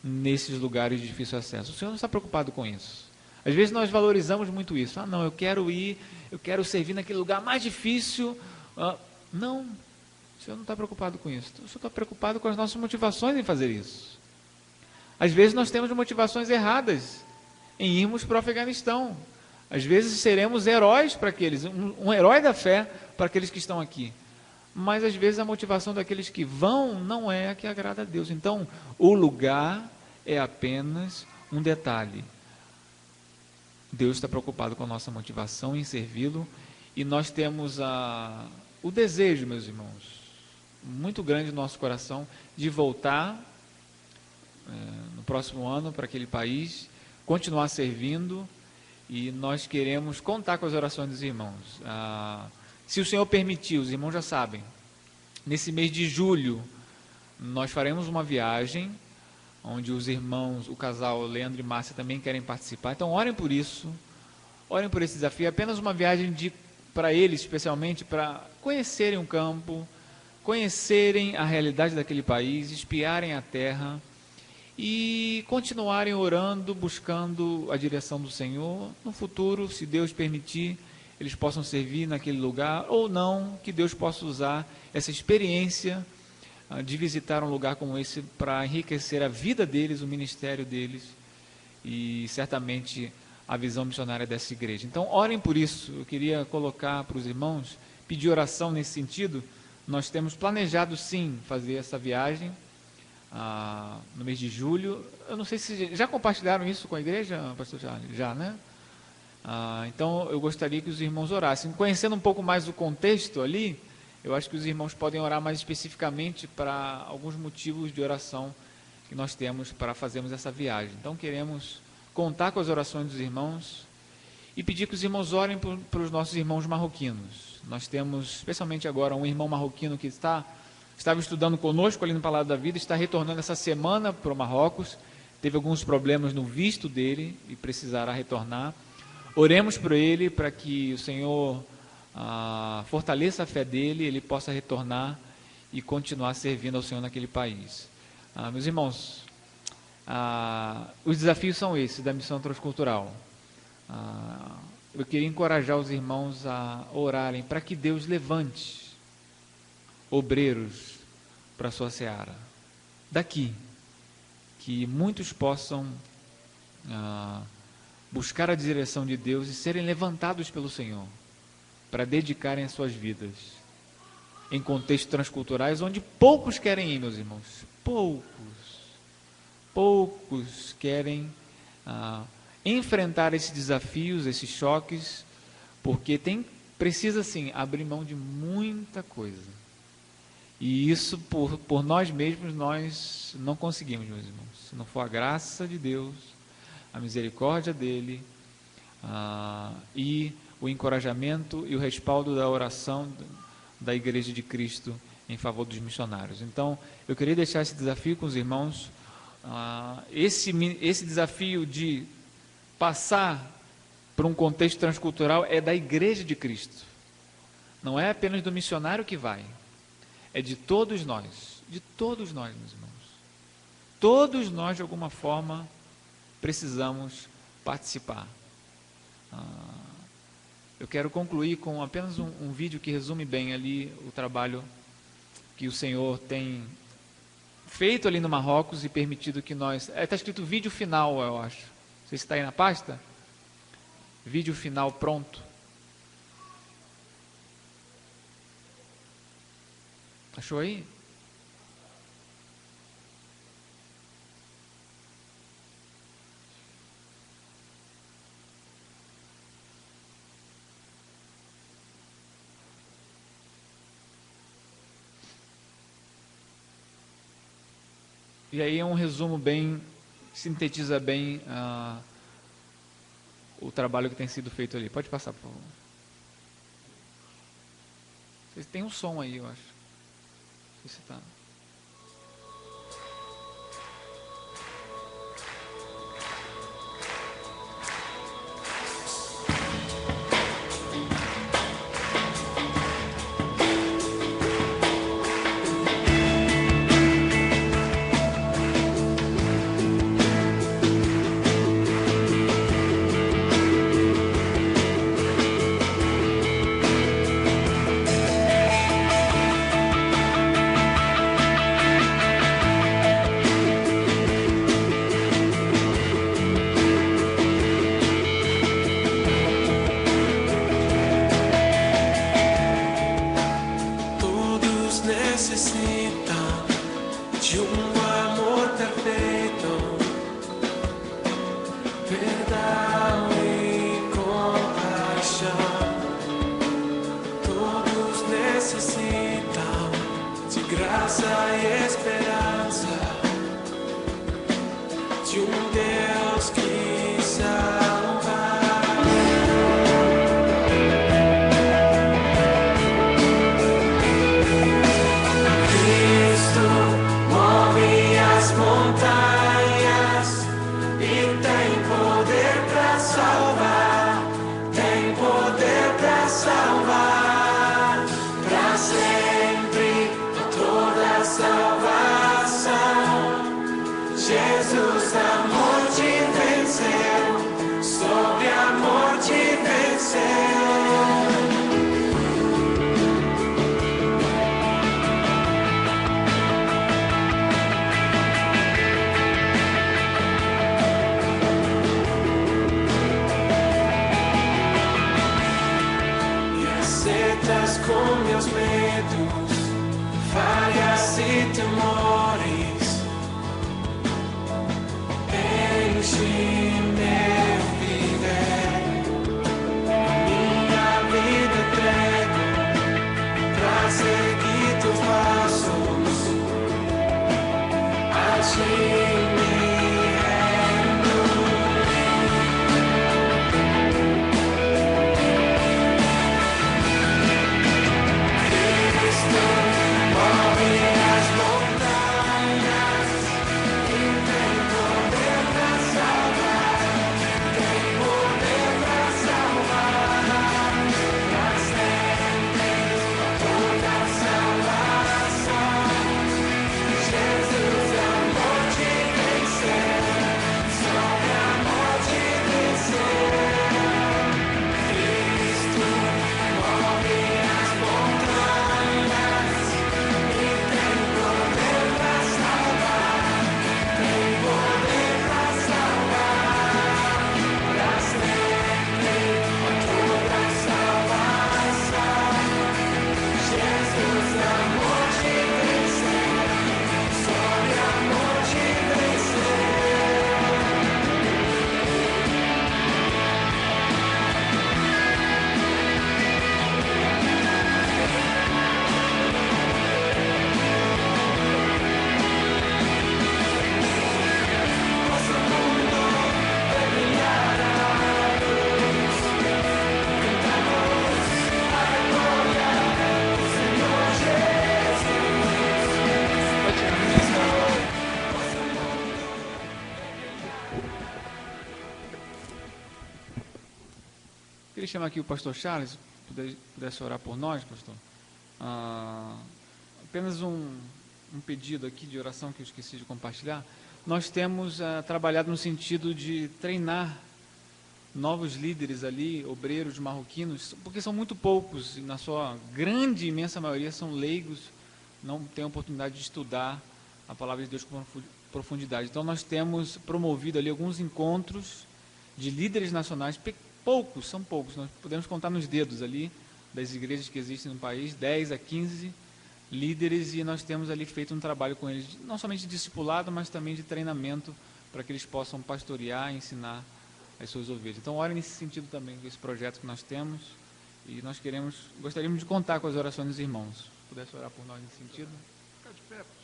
nesses lugares de difícil acesso. O Senhor não está preocupado com isso. Às vezes nós valorizamos muito isso. Não, eu quero ir, eu quero servir naquele lugar mais difícil. Não, o Senhor não está preocupado com isso. O Senhor está preocupado com as nossas motivações em fazer isso. Às vezes nós temos motivações erradas em irmos para o Afeganistão. Às vezes seremos heróis para aqueles, um herói da fé para aqueles que estão aqui. Mas às vezes a motivação daqueles que vão não é a que agrada a Deus. Então, o lugar é apenas um detalhe. Deus está preocupado com a nossa motivação em servi-lo, e nós temos o desejo, meus irmãos, muito grande no nosso coração, de voltar no próximo ano para aquele país, continuar servindo, e nós queremos contar com as orações dos irmãos. Se o Senhor permitir, os irmãos já sabem, nesse mês de julho, nós faremos uma viagem, onde os irmãos, o casal Leandro e Márcia também querem participar. Então orem por isso, orem por esse desafio. É apenas uma viagem para eles, especialmente, para conhecerem o campo, conhecerem a realidade daquele país, espiarem a terra e continuarem orando, buscando a direção do Senhor. No futuro, se Deus permitir, eles possam servir naquele lugar, ou não, que Deus possa usar essa experiência de visitar um lugar como esse para enriquecer a vida deles, o ministério deles e certamente a visão missionária dessa igreja. Então, orem por isso. Eu queria colocar para os irmãos, pedir oração nesse sentido. Nós temos planejado sim fazer essa viagem no mês de julho. Eu não sei se já compartilharam isso com a igreja, pastor Charles? Já, né? Então eu gostaria que os irmãos orassem. Conhecendo um pouco mais o contexto ali, eu acho que os irmãos podem orar mais especificamente para alguns motivos de oração que nós temos para fazermos essa viagem. Então queremos contar com as orações dos irmãos e pedir que os irmãos orem para os nossos irmãos marroquinos. Nós temos, especialmente agora, um irmão marroquino que estava estudando conosco ali no Palácio da Vida, está retornando essa semana para o Marrocos, teve alguns problemas no visto dele e precisará retornar. Oremos por ele para que o Senhor fortaleça a fé dele, ele possa retornar e continuar servindo ao Senhor naquele país. Meus irmãos, os desafios são esses da missão transcultural. Eu queria encorajar os irmãos a orarem para que Deus levante obreiros para a sua seara daqui, que muitos possam buscar a direção de Deus e serem levantados pelo Senhor para dedicarem as suas vidas em contextos transculturais onde poucos querem ir, meus irmãos. Poucos querem enfrentar esses desafios, esses choques, porque precisa sim abrir mão de muita coisa. E isso por nós mesmos nós não conseguimos, meus irmãos. Se não for a graça de Deus, a misericórdia dele e o encorajamento e o respaldo da oração da Igreja de Cristo em favor dos missionários. Então, eu queria deixar esse desafio com os irmãos, esse desafio de passar por um contexto transcultural é da Igreja de Cristo. Não é apenas do missionário que vai, é de todos nós, meus irmãos. Todos nós, de alguma forma, precisamos participar. Eu quero concluir com apenas um vídeo que resume bem ali o trabalho que o Senhor tem feito ali no Marrocos e permitido que nós... Está escrito vídeo final, eu acho. Não sei se está aí na pasta. Vídeo final pronto. Achou aí? E aí é um resumo bem, sintetiza bem o trabalho que tem sido feito ali. Pode passar, por favor. Vocês têm um som aí, eu acho. Não sei se está... Com meus medos, falhas e temores, enche meu viver, minha vida entrego pra seguir teus passos, a ti me Queria chamar aqui o pastor Charles, pudesse orar por nós, pastor. Apenas um pedido aqui de oração que eu esqueci de compartilhar. nós temos trabalhado no sentido de treinar novos líderes ali, obreiros marroquinos, porque são muito poucos, e na sua grande, imensa maioria são leigos, não têm a oportunidade de estudar a palavra de Deus com profundidade. Então nós temos promovido ali alguns encontros de líderes nacionais, poucos, são poucos, nós podemos contar nos dedos ali, das igrejas que existem no país, 10 a 15 líderes, e nós temos ali feito um trabalho com eles, não somente de discipulado, mas também de treinamento, para que eles possam pastorear e ensinar as suas ovelhas. Então, ore nesse sentido também, com esse projeto que nós temos, e nós gostaríamos de contar com as orações dos irmãos. Se pudesse orar por nós nesse sentido. Fica de pé, pessoal.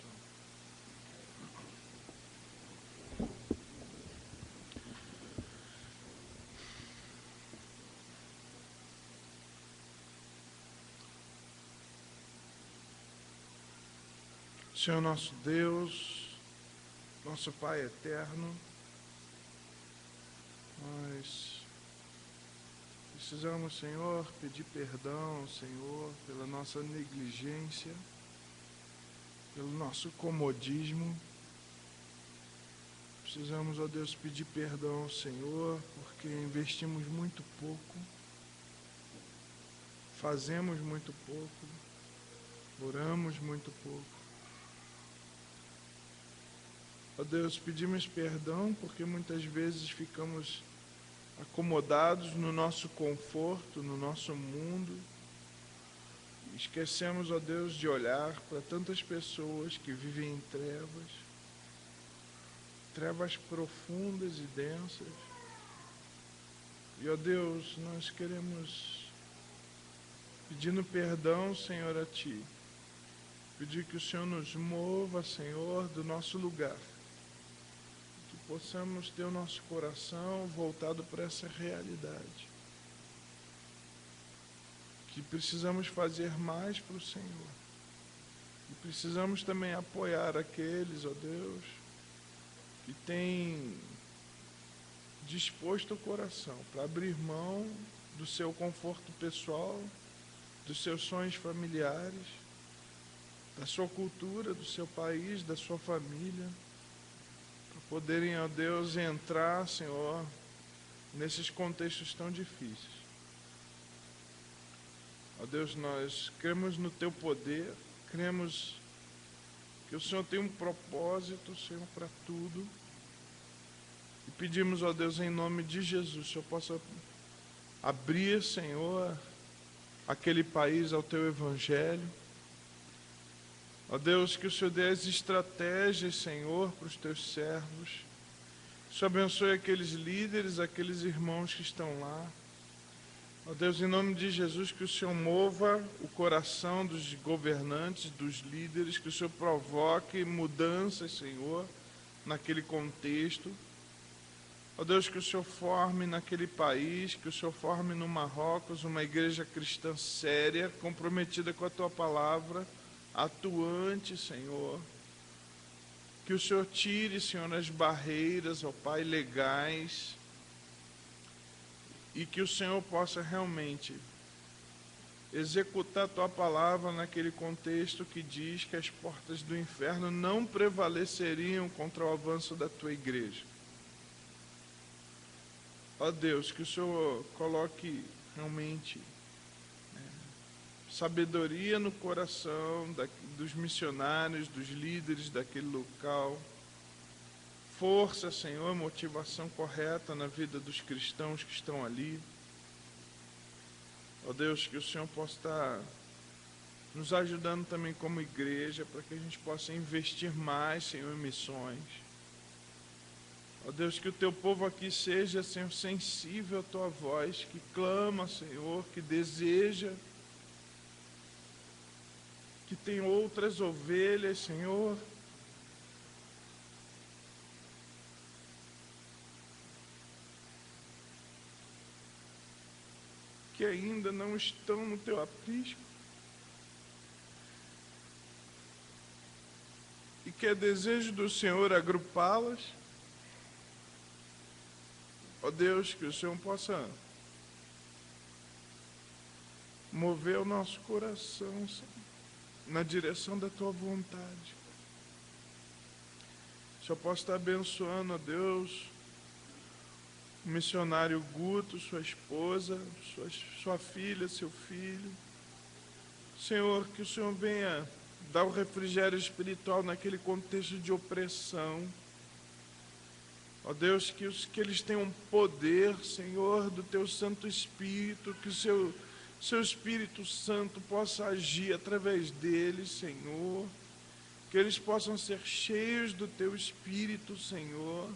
Senhor nosso Deus, nosso Pai eterno, nós precisamos, Senhor, pedir perdão, Senhor, pela nossa negligência, pelo nosso comodismo. Precisamos, ó Deus, pedir perdão, Senhor, porque investimos muito pouco, fazemos muito pouco, oramos muito pouco. Ó Deus, pedimos perdão porque muitas vezes ficamos acomodados no nosso conforto, no nosso mundo. Esquecemos, ó Deus, de olhar para tantas pessoas que vivem em trevas profundas e densas. E, ó Deus, nós queremos, pedindo perdão, Senhor, a Ti, pedir que o Senhor nos mova, Senhor, do nosso lugar. Possamos ter o nosso coração voltado para essa realidade. Que precisamos fazer mais para o Senhor. E precisamos também apoiar aqueles, ó Deus, que têm disposto o coração para abrir mão do seu conforto pessoal, dos seus sonhos familiares, da sua cultura, do seu país, da sua família, poderem, ó Deus, entrar, Senhor, nesses contextos tão difíceis. Ó Deus, nós cremos no Teu poder, cremos que o Senhor tem um propósito, Senhor, para tudo. E pedimos, ó Deus, em nome de Jesus, que o Senhor possa abrir, Senhor, aquele país ao Teu Evangelho. Ó Deus, que o Senhor dê as estratégias, Senhor, para os Teus servos. Que o Senhor abençoe aqueles líderes, aqueles irmãos que estão lá. Ó Deus, em nome de Jesus, que o Senhor mova o coração dos governantes, dos líderes, que o Senhor provoque mudanças, Senhor, naquele contexto. Ó Deus, que o Senhor forme naquele país, que o Senhor forme no Marrocos uma igreja cristã séria, comprometida com a Tua palavra, atuante, Senhor. Que o Senhor tire, Senhor, as barreiras, ó Pai, legais, e que o Senhor possa realmente executar a Tua palavra naquele contexto que diz que as portas do inferno não prevaleceriam contra o avanço da Tua igreja. Ó Deus, que o Senhor coloque realmente sabedoria no coração dos missionários, dos líderes daquele local. Força, Senhor, motivação correta na vida dos cristãos que estão ali. Ó Deus, que o Senhor possa estar nos ajudando também como igreja, para que a gente possa investir mais, Senhor, em missões. Ó Deus, que o Teu povo aqui seja, Senhor, sensível à Tua voz, que clama, Senhor, que deseja, que tem outras ovelhas, Senhor, que ainda não estão no Teu aprisco, e que é desejo do Senhor agrupá-las. Ó Deus, que o Senhor possa mover o nosso coração, Senhor, na direção da Tua vontade. Senhor possa estar abençoando, ó Deus, o missionário Guto, sua esposa, sua filha, seu filho. Senhor, que o Senhor venha dar o refrigério espiritual naquele contexto de opressão. Ó Deus, que eles tenham poder, Senhor, do Teu Santo Espírito, que o Seu Espírito Santo possa agir através deles, Senhor. Que eles possam ser cheios do Teu Espírito, Senhor.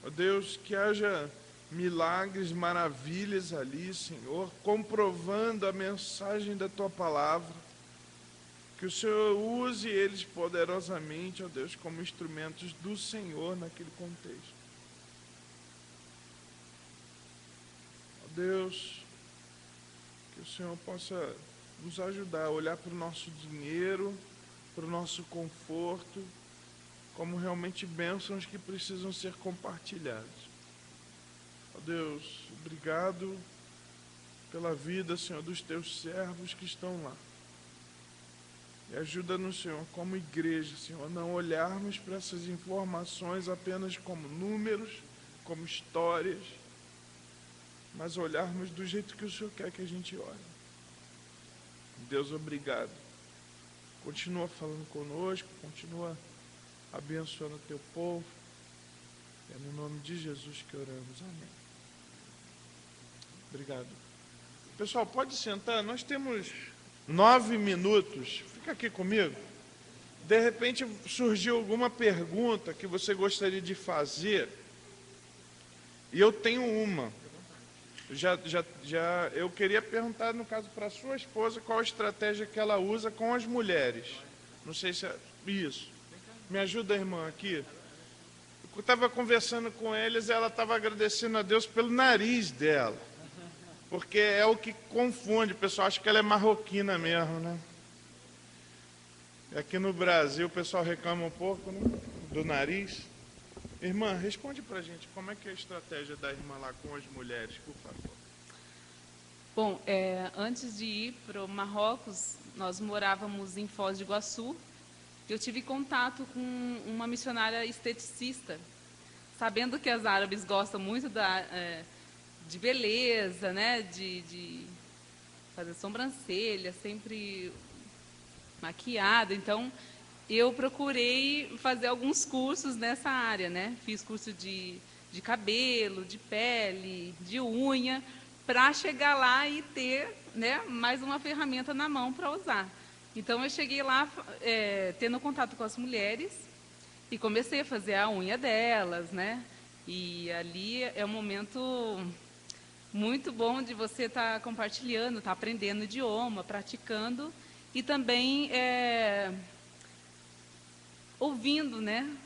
Ó Deus, que haja milagres, maravilhas ali, Senhor, comprovando a mensagem da Tua Palavra. Que o Senhor use eles poderosamente, ó Deus, como instrumentos do Senhor naquele contexto. Ó Deus, que o Senhor possa nos ajudar a olhar para o nosso dinheiro, para o nosso conforto, como realmente bênçãos que precisam ser compartilhadas. Ó Deus, obrigado pela vida, Senhor, dos Teus servos que estão lá. E ajuda-nos, Senhor, como igreja, Senhor, a não olharmos para essas informações apenas como números, como histórias, mas olharmos do jeito que o Senhor quer que a gente olhe. Deus, obrigado. Continua falando conosco, continua abençoando o Teu povo. É no nome de Jesus que oramos. Amém. Obrigado. Pessoal, pode sentar. Nós temos 9 minutos. Fica aqui comigo. De repente surgiu alguma pergunta que você gostaria de fazer. E eu tenho uma. Eu queria perguntar, no caso, para a sua esposa, qual a estratégia que ela usa com as mulheres. Não sei se é isso. Me ajuda, irmã, aqui. Eu estava conversando com eles e ela estava agradecendo a Deus pelo nariz dela. Porque é o que confunde, o pessoal acha que ela é marroquina mesmo, né? Aqui no Brasil o pessoal reclama um pouco, né, do nariz. Irmã, responde pra gente, como é que é a estratégia da irmã lá com as mulheres, por favor? Bom, antes de ir para o Marrocos, nós morávamos em Foz do Iguaçu. Eu tive contato com uma missionária esteticista, sabendo que as árabes gostam muito de beleza, né, de fazer sobrancelha, sempre maquiada. Então, eu procurei fazer alguns cursos nessa área, né? Fiz curso de cabelo, de pele, de unha, para chegar lá e ter, né, mais uma ferramenta na mão para usar. Então, eu cheguei lá tendo contato com as mulheres e comecei a fazer a unha delas, né? E ali é um momento muito bom de você estar compartilhando, estar aprendendo o idioma, praticando e também ouvindo, né,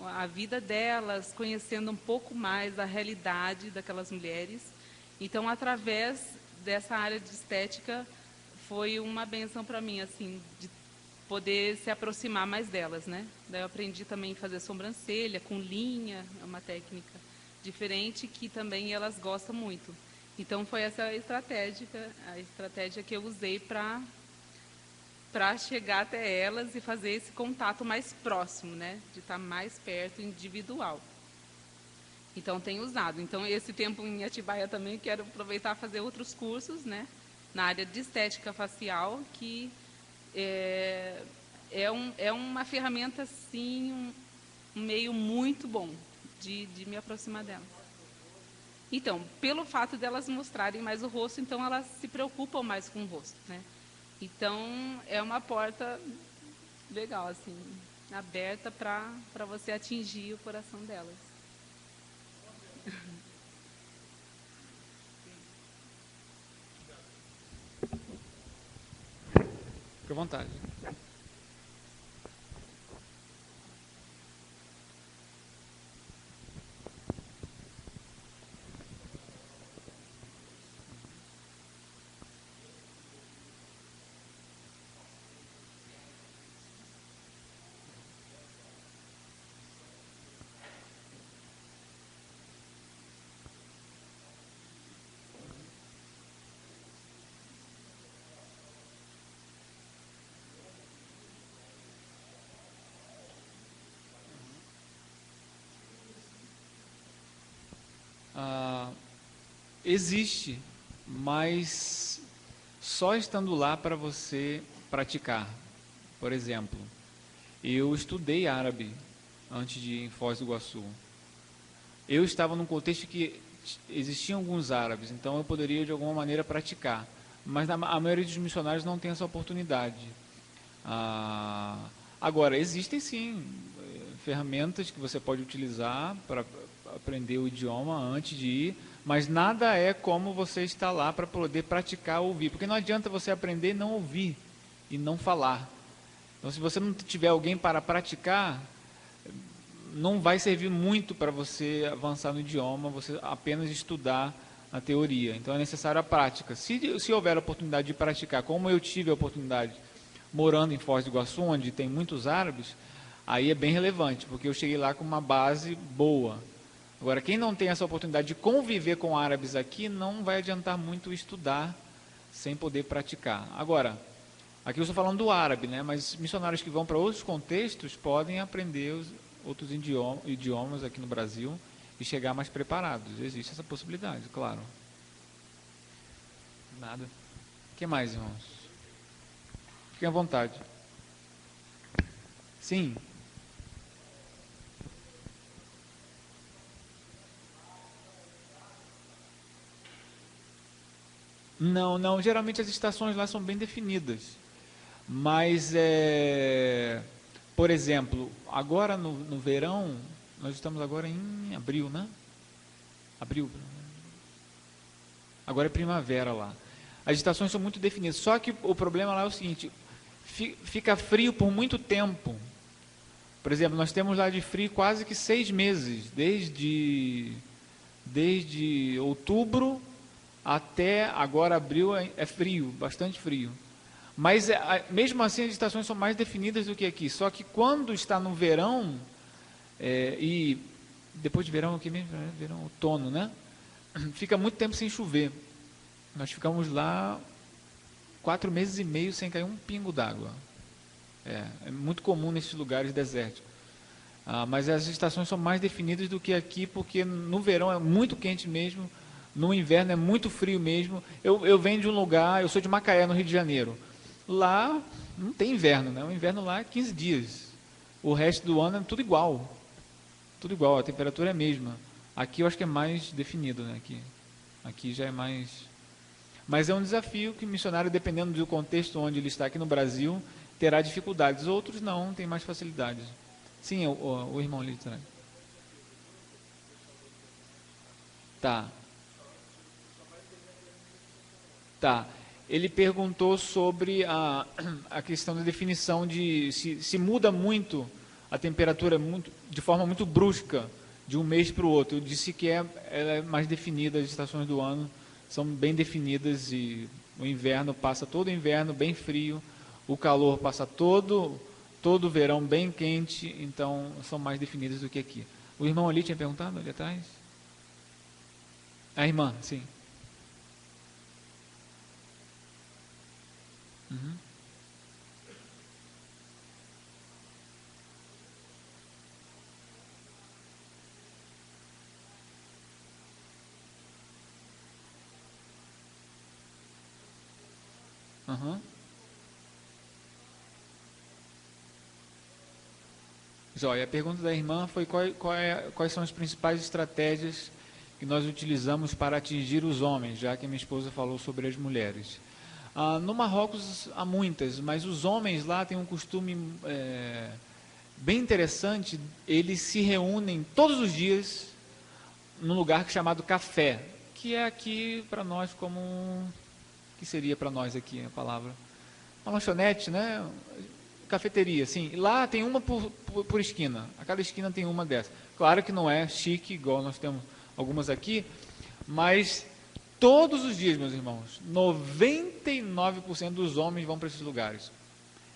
a vida delas, conhecendo um pouco mais da realidade daquelas mulheres. Então, através dessa área de estética, foi uma bênção para mim, assim, de poder se aproximar mais delas, né? Daí eu aprendi também a fazer sobrancelha com linha, é uma técnica diferente que também elas gostam muito. Então, foi essa a estratégia que eu usei para chegar até elas e fazer esse contato mais próximo, né? De estar mais perto, individual. Então, tenho usado. Então, esse tempo em Atibaia também quero aproveitar e fazer outros cursos, né? Na área de estética facial, que é uma ferramenta, assim, um meio muito bom de me aproximar delas. Então, pelo fato delas mostrarem mais o rosto, então elas se preocupam mais com o rosto, né? Então, é uma porta legal, assim, aberta para você atingir o coração delas. Fique à vontade. Existe, mas só estando lá para você praticar. Por exemplo, eu estudei árabe antes de ir em Foz do Iguaçu. Eu estava num contexto que existiam alguns árabes, então eu poderia de alguma maneira praticar. Mas a maioria dos missionários não tem essa oportunidade. Agora, existem sim ferramentas que você pode utilizar para aprender o idioma antes de ir, mas nada é como você estar lá para poder praticar ouvir, porque não adianta você aprender e não ouvir e não falar. Então, se você não tiver alguém para praticar, não vai servir muito para você avançar no idioma, você apenas estudar a teoria. Então, é necessária a prática. Se houver a oportunidade de praticar, como eu tive a oportunidade morando em Foz do Iguaçu, onde tem muitos árabes, aí é bem relevante, porque eu cheguei lá com uma base boa. Agora, quem não tem essa oportunidade de conviver com árabes aqui, não vai adiantar muito estudar sem poder praticar. Agora, aqui eu estou falando do árabe, né? Mas missionários que vão para outros contextos podem aprender os outros idiomas aqui no Brasil e chegar mais preparados. Existe essa possibilidade, claro. Nada. O que mais, irmãos? Fiquem à vontade. Sim. Não, geralmente as estações lá são bem definidas. Mas, por exemplo, agora no verão, nós estamos agora em abril, né? Abril. Agora é primavera lá. As estações são muito definidas. Só que o problema lá é o seguinte, fica frio por muito tempo. Por exemplo, nós temos lá de frio quase que 6 meses, desde outubro até agora abril é frio, bastante frio. Mas mesmo assim as estações são mais definidas do que aqui. Só que quando está no verão, e depois de verão, o que mesmo? Verão, outono, né? Fica muito tempo sem chover. Nós ficamos lá 4 meses e meio sem cair um pingo d'água. É muito comum nesses lugares desérticos. Mas as estações são mais definidas do que aqui, porque no verão é muito quente mesmo, no inverno é muito frio mesmo. Eu venho de um lugar, eu sou de Macaé, no Rio de Janeiro. Lá não tem inverno, né? O inverno lá é 15 dias. O resto do ano é tudo igual. Tudo igual, a temperatura é a mesma. Aqui eu acho que é mais definido, né? Aqui já é mais... Mas é um desafio que o missionário, dependendo do contexto onde ele está aqui no Brasil, terá dificuldades. Outros não, tem mais facilidades. Sim, o irmão ali de trás. Tá. Ele perguntou sobre a questão da definição de se muda muito a temperatura de forma muito brusca de um mês para o outro. Eu disse que ela é mais definida, as estações do ano são bem definidas e o inverno passa todo o inverno bem frio, o calor passa todo o verão bem quente, então são mais definidas do que aqui. O irmão ali tinha perguntado ali atrás? A irmã, sim. Uhum. Uhum. Joia, a pergunta da irmã foi quais são as principais estratégias que nós utilizamos para atingir os homens, já que a minha esposa falou sobre as mulheres. No Marrocos há muitas, mas os homens lá têm um costume bem interessante, eles se reúnem todos os dias num lugar chamado café, que é aqui para nós como... que seria para nós aqui a palavra? Uma lanchonete, né? Cafeteria, sim. Lá tem uma por esquina. A cada esquina tem uma dessa. Claro que não é chique, igual nós temos algumas aqui, mas todos os dias, meus irmãos, 99% dos homens vão para esses lugares.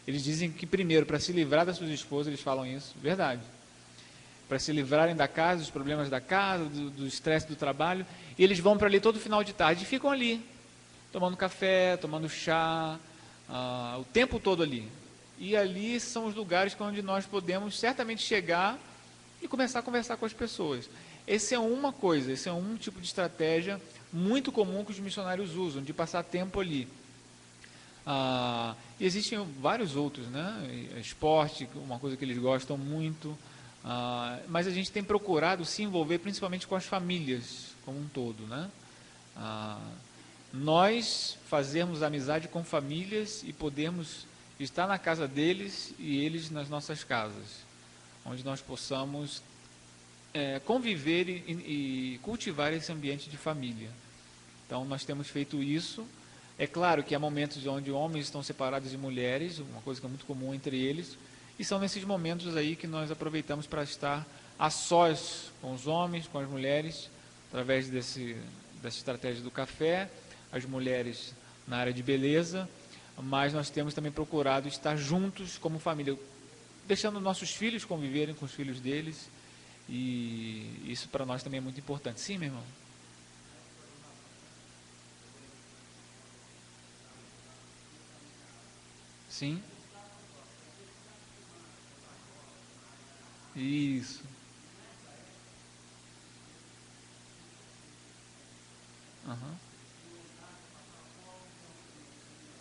Eles dizem que primeiro, para se livrar das suas esposas, eles falam isso, verdade. Para se livrarem da casa, dos problemas da casa, do estresse do trabalho, e eles vão para ali todo final de tarde e ficam ali, tomando café, tomando chá, o tempo todo ali. E ali são os lugares onde nós podemos certamente chegar e começar a conversar com as pessoas. Esse é uma coisa, esse é um tipo de estratégia muito comum que os missionários usam, de passar tempo ali. E existem vários outros, né? Esporte, uma coisa que eles gostam muito, mas a gente tem procurado se envolver principalmente com as famílias como um todo, né? Nós fazermos amizade com famílias e podermos estar na casa deles e eles nas nossas casas, onde nós possamos conviver e cultivar esse ambiente de família. Então nós temos feito isso. É claro que há momentos onde homens estão separados de mulheres, uma coisa que é muito comum entre eles, e são nesses momentos aí que nós aproveitamos para estar a sós com os homens, com as mulheres, através dessa estratégia do café, as mulheres na área de beleza, mas nós temos também procurado estar juntos como família, deixando nossos filhos conviverem com os filhos deles, e isso para nós também é muito importante. Sim, meu irmão? Sim. Isso. Aham.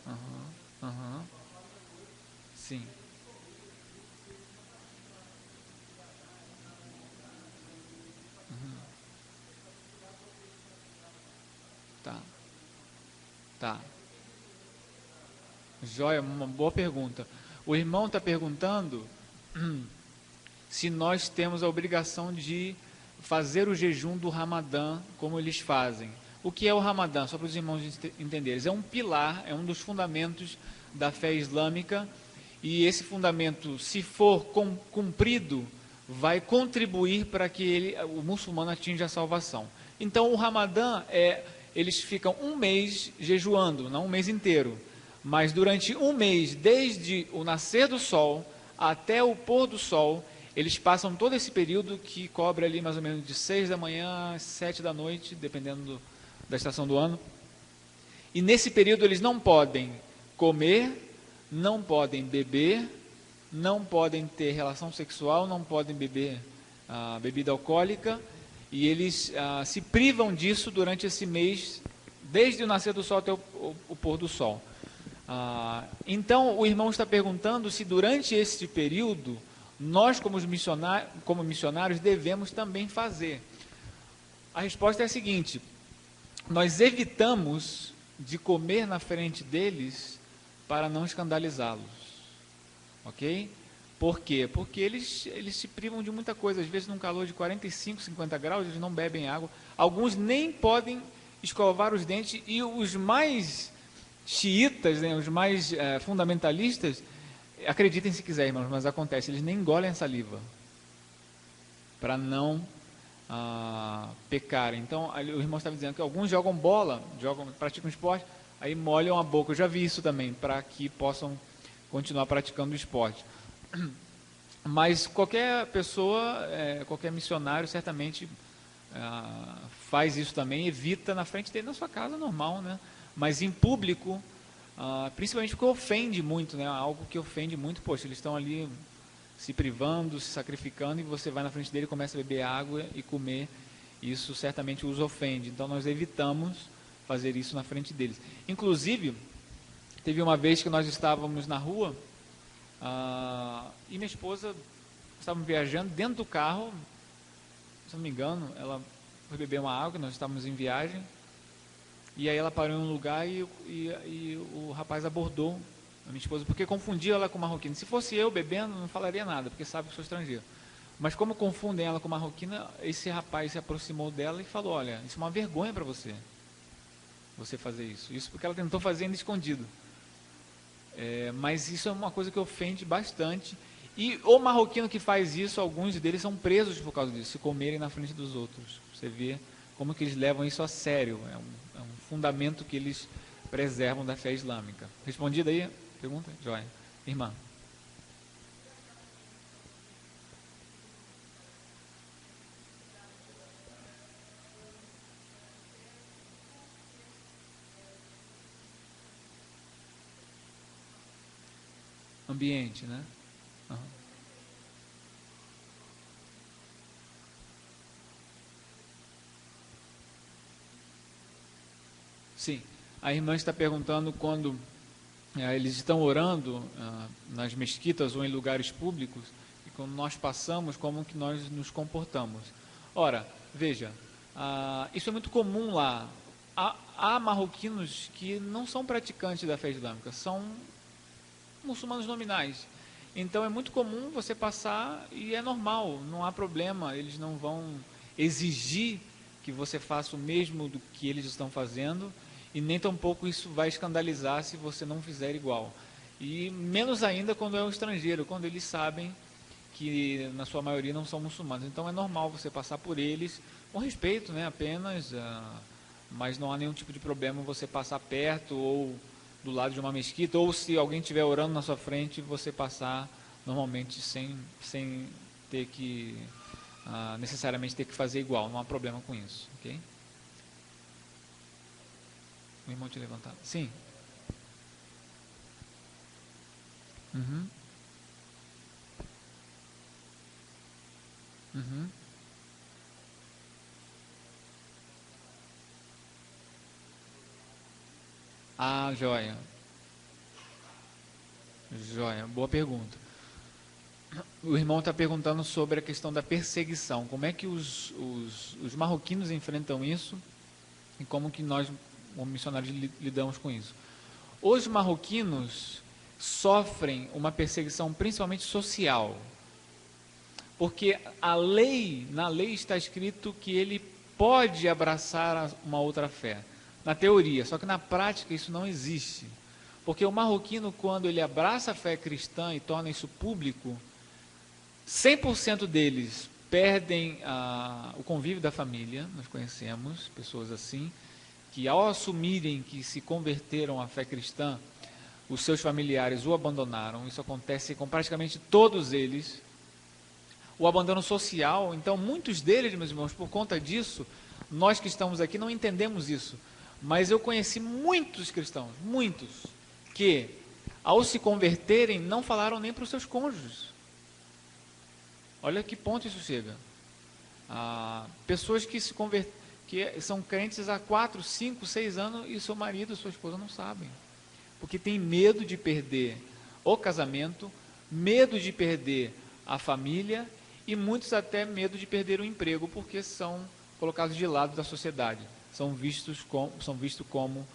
Aham. Aham. Sim. Tá. Tá. Joia, uma boa pergunta. O irmão está perguntando se nós temos a obrigação de fazer o jejum do Ramadã como eles fazem. O que é o Ramadã? Só para os irmãos entenderem. É um pilar, é um dos fundamentos da fé islâmica, e esse fundamento, se for cumprido, vai contribuir para que o muçulmano atinja a salvação. Então o Ramadã eles ficam um mês jejuando, não um mês inteiro, mas durante um mês, desde o nascer do sol até o pôr do sol, eles passam todo esse período que cobre ali mais ou menos de 6 da manhã às 7 da noite, dependendo da estação do ano. E nesse período eles não podem comer, não podem beber, não podem ter relação sexual, não podem beber bebida alcoólica, e eles se privam disso durante esse mês, desde o nascer do sol até o pôr do sol. Então o irmão está perguntando se durante esse período nós como missionários devemos também fazer. A resposta é a seguinte: nós evitamos de comer na frente deles para não escandalizá-los, ok? Por quê? Porque eles se privam de muita coisa. Às vezes num calor de 45, 50 graus eles não bebem água, alguns nem podem escovar os dentes, e os mais xiitas, né, os mais fundamentalistas, acreditem se quiser, irmãos, mas acontece, eles nem engolem a saliva para não pecarem. Então o irmão estava dizendo que alguns jogam bola, praticam esporte, aí molham a boca. Eu já vi isso também, para que possam continuar praticando o esporte. Mas qualquer pessoa, qualquer missionário certamente faz isso também, evita na frente dele, na sua casa normal, né? Mas em público, principalmente porque ofende muito, né? Algo que ofende muito. Poxa, eles estão ali se privando, se sacrificando, e você vai na frente dele e começa a beber água e comer. Isso certamente os ofende. Então nós evitamos fazer isso na frente deles. Inclusive, teve uma vez que nós estávamos na rua, e minha esposa, estávamos viajando dentro do carro, se não me engano, ela foi beber uma água, nós estávamos em viagem, e aí ela parou em um lugar e o rapaz abordou a minha esposa, porque confundia ela com marroquina. Se fosse eu bebendo, não falaria nada, porque sabe que sou estrangeiro. Mas como confundem ela com marroquina, esse rapaz se aproximou dela e falou: olha, isso é uma vergonha para você fazer isso. Isso porque ela tentou fazer ainda escondido. Mas isso é uma coisa que ofende bastante. E o marroquino que faz isso, alguns deles são presos por causa disso, se comerem na frente dos outros. Você vê como que eles levam isso a sério. É um fundamento que eles preservam da fé islâmica. Respondida aí a pergunta? Joia. Irmã. Ambiente, né? Uhum. Sim, a irmã está perguntando quando eles estão orando nas mesquitas ou em lugares públicos, e quando nós passamos, como que nós nos comportamos. Ora, veja, isso é muito comum lá. Há marroquinos que não são praticantes da fé islâmica, são muçulmanos nominais. Então é muito comum você passar e é normal, não há problema, eles não vão exigir que você faça o mesmo do que eles estão fazendo, e nem tampouco isso vai escandalizar se você não fizer igual. E menos ainda quando é um estrangeiro, quando eles sabem que na sua maioria não são muçulmanos. Então é normal você passar por eles com respeito, né, apenas, mas não há nenhum tipo de problema você passar perto ou do lado de uma mesquita, ou se alguém estiver orando na sua frente, você passar normalmente sem ter que necessariamente ter que fazer igual, não há problema com isso, ok? O irmão te levantado. Sim. Uhum. Uhum. Joia. Joia, boa pergunta. O irmão está perguntando sobre a questão da perseguição. Como é que os marroquinos enfrentam isso e como que nós, como missionários, lidamos com isso? Os marroquinos sofrem uma perseguição principalmente social, porque na lei está escrito que ele pode abraçar uma outra fé, na teoria, só que na prática isso não existe, porque o marroquino, quando ele abraça a fé cristã e torna isso público, 100% deles perdem o convívio da família. Nós conhecemos pessoas assim, que ao assumirem que se converteram à fé cristã, os seus familiares o abandonaram. Isso acontece com praticamente todos eles. O abandono social, então muitos deles, meus irmãos, por conta disso, nós que estamos aqui não entendemos isso, mas eu conheci muitos cristãos, muitos, que ao se converterem não falaram nem para os seus cônjuges. Olha que ponto isso chega. Pessoas que que são crentes há 4, 5, 6 anos e seu marido, sua esposa não sabem, porque tem medo de perder o casamento, medo de perder a família e muitos até medo de perder o emprego, porque são colocados de lado da sociedade, são vistos como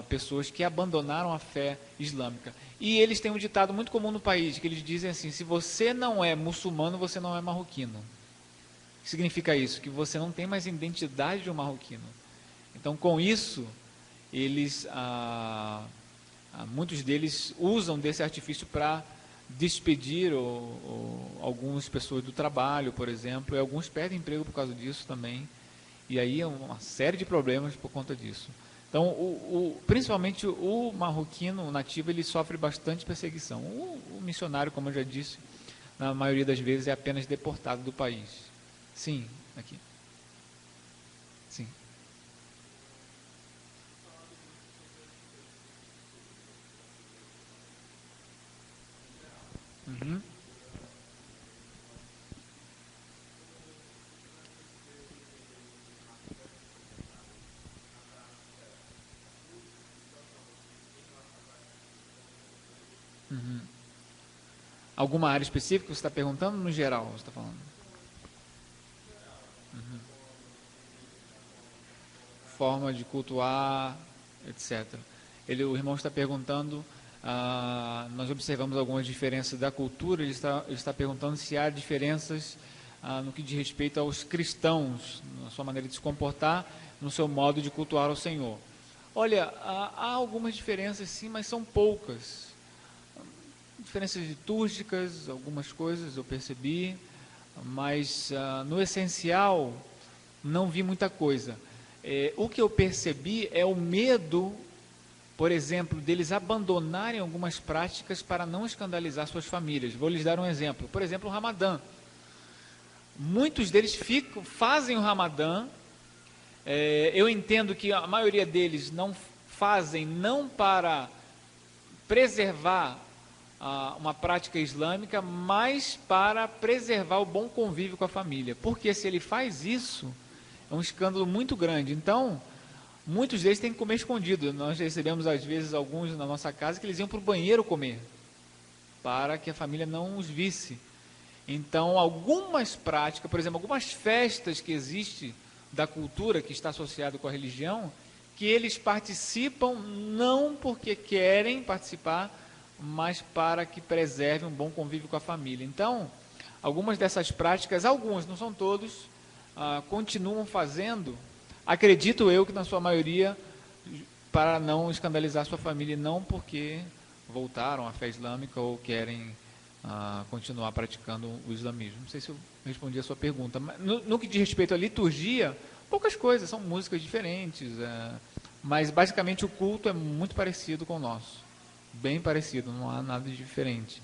pessoas que abandonaram a fé islâmica. E eles têm um ditado muito comum no país, que eles dizem assim: se você não é muçulmano, você não é marroquino. O que significa isso? Que você não tem mais identidade de um marroquino. Então, com isso, eles, muitos deles usam desse artifício para despedir algumas pessoas do trabalho, por exemplo, e alguns perdem emprego por causa disso também. E aí é uma série de problemas por conta disso. Então, principalmente o marroquino, o nativo, ele sofre bastante perseguição. O missionário, como eu já disse, na maioria das vezes é apenas deportado do país. Sim, aqui. Sim. Uhum. Uhum. Alguma área específica que você está perguntando? No geral, você está falando? Uhum. Forma de cultuar, etc. O irmão está perguntando, nós observamos algumas diferenças da cultura, ele está perguntando se há diferenças no que diz respeito aos cristãos, na sua maneira de se comportar, no seu modo de cultuar ao Senhor. Olha, há algumas diferenças sim, mas são poucas. Diferenças litúrgicas, algumas coisas eu percebi, mas no essencial não vi muita coisa. O que eu percebi é o medo, por exemplo, deles abandonarem algumas práticas para não escandalizar suas famílias. Vou lhes dar um exemplo. Por exemplo, o Ramadã. Muitos deles fazem o Ramadã. Eu entendo que a maioria deles não fazem não para preservar uma prática islâmica, mas para preservar o bom convívio com a família. Porque se ele faz isso, é um escândalo muito grande. Então, muitos deles têm que comer escondido. Nós recebemos, às vezes, alguns na nossa casa que eles iam para o banheiro comer, para que a família não os visse. Então, algumas práticas, por exemplo, algumas festas que existem da cultura, que está associado com a religião, que eles participam não porque querem participar, mas para que preserve um bom convívio com a família. Então, algumas dessas práticas, alguns, não são todos, continuam fazendo, acredito eu que na sua maioria, para não escandalizar sua família, não porque voltaram à fé islâmica ou querem continuar praticando o islamismo. Não sei se eu respondi a sua pergunta. Mas no que diz respeito à liturgia, poucas coisas, são músicas diferentes, mas basicamente o culto é muito parecido com o nosso, bem parecido, não há nada de diferente,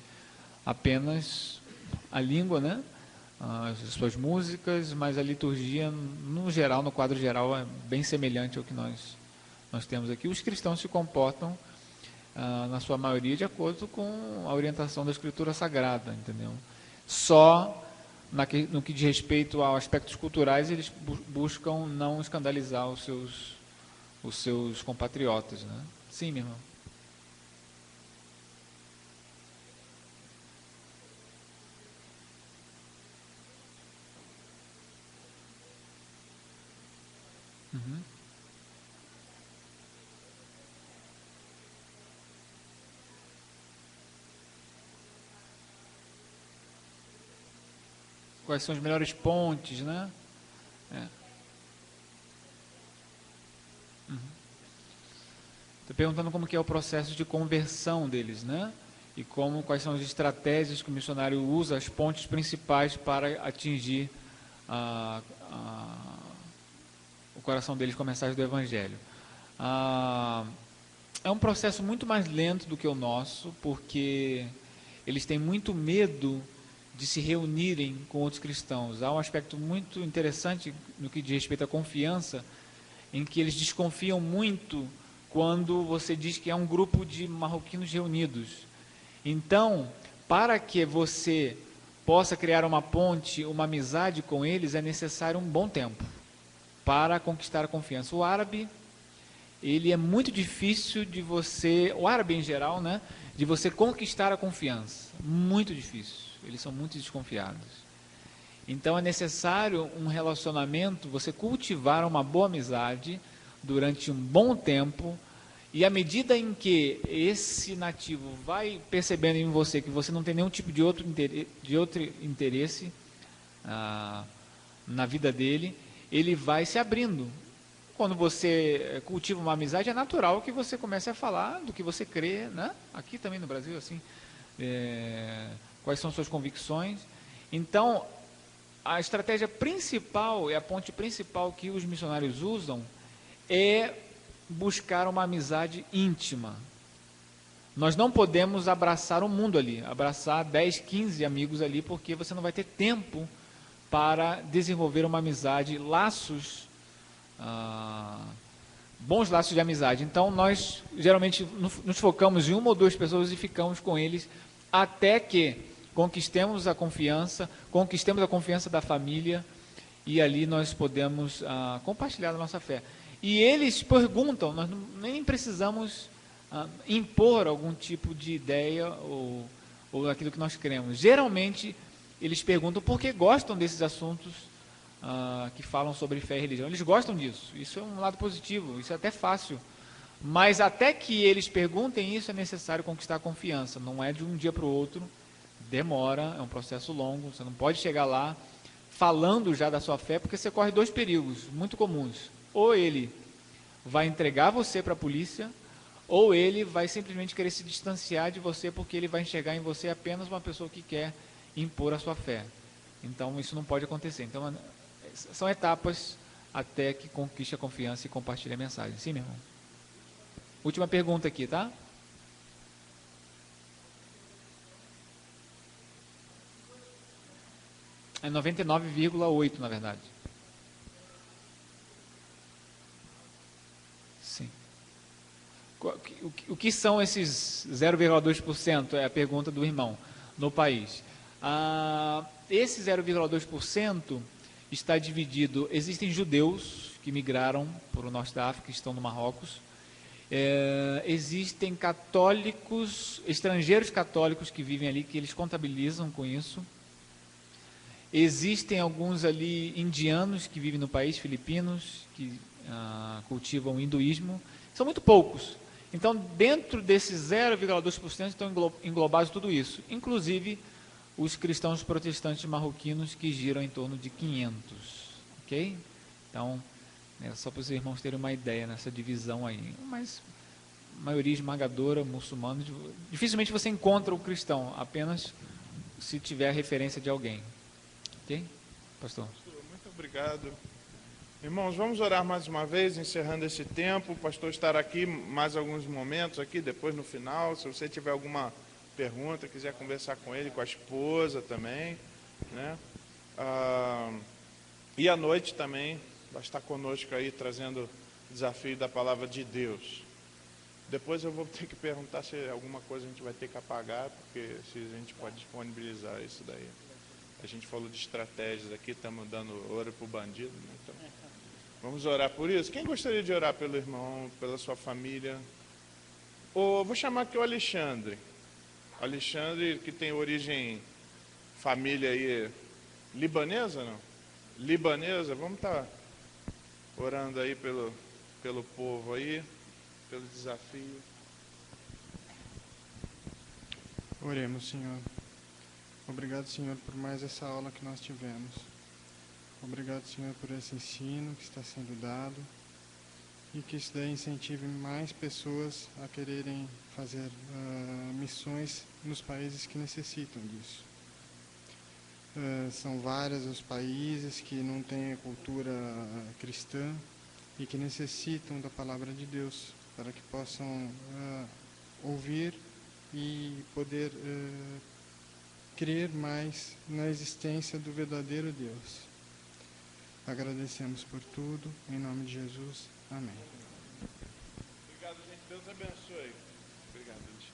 apenas a língua, né? As suas músicas, mas a liturgia, no geral, no quadro geral, é bem semelhante ao que nós temos aqui. Os cristãos se comportam, na sua maioria, de acordo com a orientação da Escritura Sagrada, entendeu? Só no que diz respeito a aspectos culturais, eles buscam não escandalizar os seus compatriotas, né? Sim, meu irmão. Uhum. Quais são as melhores pontes, né? Estou perguntando como que é o processo de conversão deles, né? E quais são as estratégias que o missionário usa, as pontes principais para atingir o coração deles com a mensagem do Evangelho. É um processo muito mais lento do que o nosso, porque eles têm muito medo de se reunirem com outros cristãos. Há um aspecto muito interessante no que diz respeito à confiança, em que eles desconfiam muito quando você diz que é um grupo de marroquinos reunidos. Então, para que você possa criar uma ponte, uma amizade com eles, é necessário um bom tempo para conquistar a confiança. O árabe, ele é muito difícil de você, o árabe em geral, né, de você conquistar a confiança. Muito difícil. Eles são muito desconfiados. Então é necessário um relacionamento, você cultivar uma boa amizade durante um bom tempo, e à medida em que esse nativo vai percebendo em você que você não tem nenhum tipo de outro interesse na vida dele, ele vai se abrindo. Quando você cultiva uma amizade, é natural que você comece a falar do que você crê, né? Aqui também no Brasil, assim, quais são suas convicções. Então, a estratégia principal, a ponte principal que os missionários usam é buscar uma amizade íntima. Nós não podemos abraçar o mundo ali, abraçar 10, 15 amigos ali, porque você não vai ter tempo para desenvolver uma amizade, laços, bons laços de amizade. Então, nós geralmente nos focamos em uma ou duas pessoas e ficamos com eles até que conquistemos a confiança da família, e ali nós podemos compartilhar a nossa fé. E eles perguntam, nós nem precisamos impor algum tipo de ideia ou aquilo que nós cremos. Geralmente, eles perguntam porque gostam desses assuntos que falam sobre fé e religião. Eles gostam disso, isso é um lado positivo, isso é até fácil. Mas até que eles perguntem isso, é necessário conquistar a confiança. Não é de um dia para o outro, demora, é um processo longo. Você não pode chegar lá falando já da sua fé, porque você corre dois perigos muito comuns. Ou ele vai entregar você para a polícia, ou ele vai simplesmente querer se distanciar de você, porque ele vai enxergar em você apenas uma pessoa que quer impor a sua fé. Então, isso não pode acontecer. Então, são etapas até que conquiste a confiança e compartilhe a mensagem. Sim, meu irmão? Última pergunta aqui, tá? É 99,8, na verdade. Sim. O que são esses 0,2%? É a pergunta do irmão, no país. Esse 0,2% está dividido, existem judeus que migraram para o norte da África, que estão no Marrocos. Existem católicos, estrangeiros católicos que vivem ali, que eles contabilizam com isso. Existem alguns ali indianos que vivem no país, filipinos, que cultivam o hinduísmo. São muito poucos. Então, dentro desses 0,2% estão englobados tudo isso, inclusive os cristãos protestantes marroquinos, que giram em torno de 500. Ok? Então, só para os irmãos terem uma ideia nessa divisão aí. Mas maioria esmagadora, muçulmana. Dificilmente você encontra o cristão, apenas se tiver a referência de alguém. Ok? Pastor? Muito obrigado. Irmãos, vamos orar mais uma vez, encerrando esse tempo. O pastor estará aqui mais alguns momentos, aqui depois no final. Se você tiver alguma pergunta, quiser conversar com ele, com a esposa também, né? E à noite também vai estar conosco aí, trazendo o desafio da palavra de Deus. Depois eu vou ter que perguntar se alguma coisa a gente vai ter que apagar, porque se a gente pode disponibilizar isso daí. A gente falou de estratégias aqui, estamos dando ouro para o bandido, né? Então, vamos orar por isso. Quem gostaria de orar pelo irmão, pela sua família? Vou chamar aqui o Alexandre. Alexandre, que tem origem, família aí, libanesa, não? Libanesa, vamos estar orando aí pelo povo aí, pelo desafio. Oremos, Senhor. Obrigado, Senhor, por mais essa aula que nós tivemos. Obrigado, Senhor, por esse ensino que está sendo dado e que isso daí incentive mais pessoas a quererem fazer missões nos países que necessitam disso. São vários os países que não têm a cultura cristã e que necessitam da palavra de Deus para que possam ouvir e poder crer mais na existência do verdadeiro Deus. Agradecemos por tudo, em nome de Jesus. Amém. Obrigado, gente. Deus abençoe. Obrigado, gente.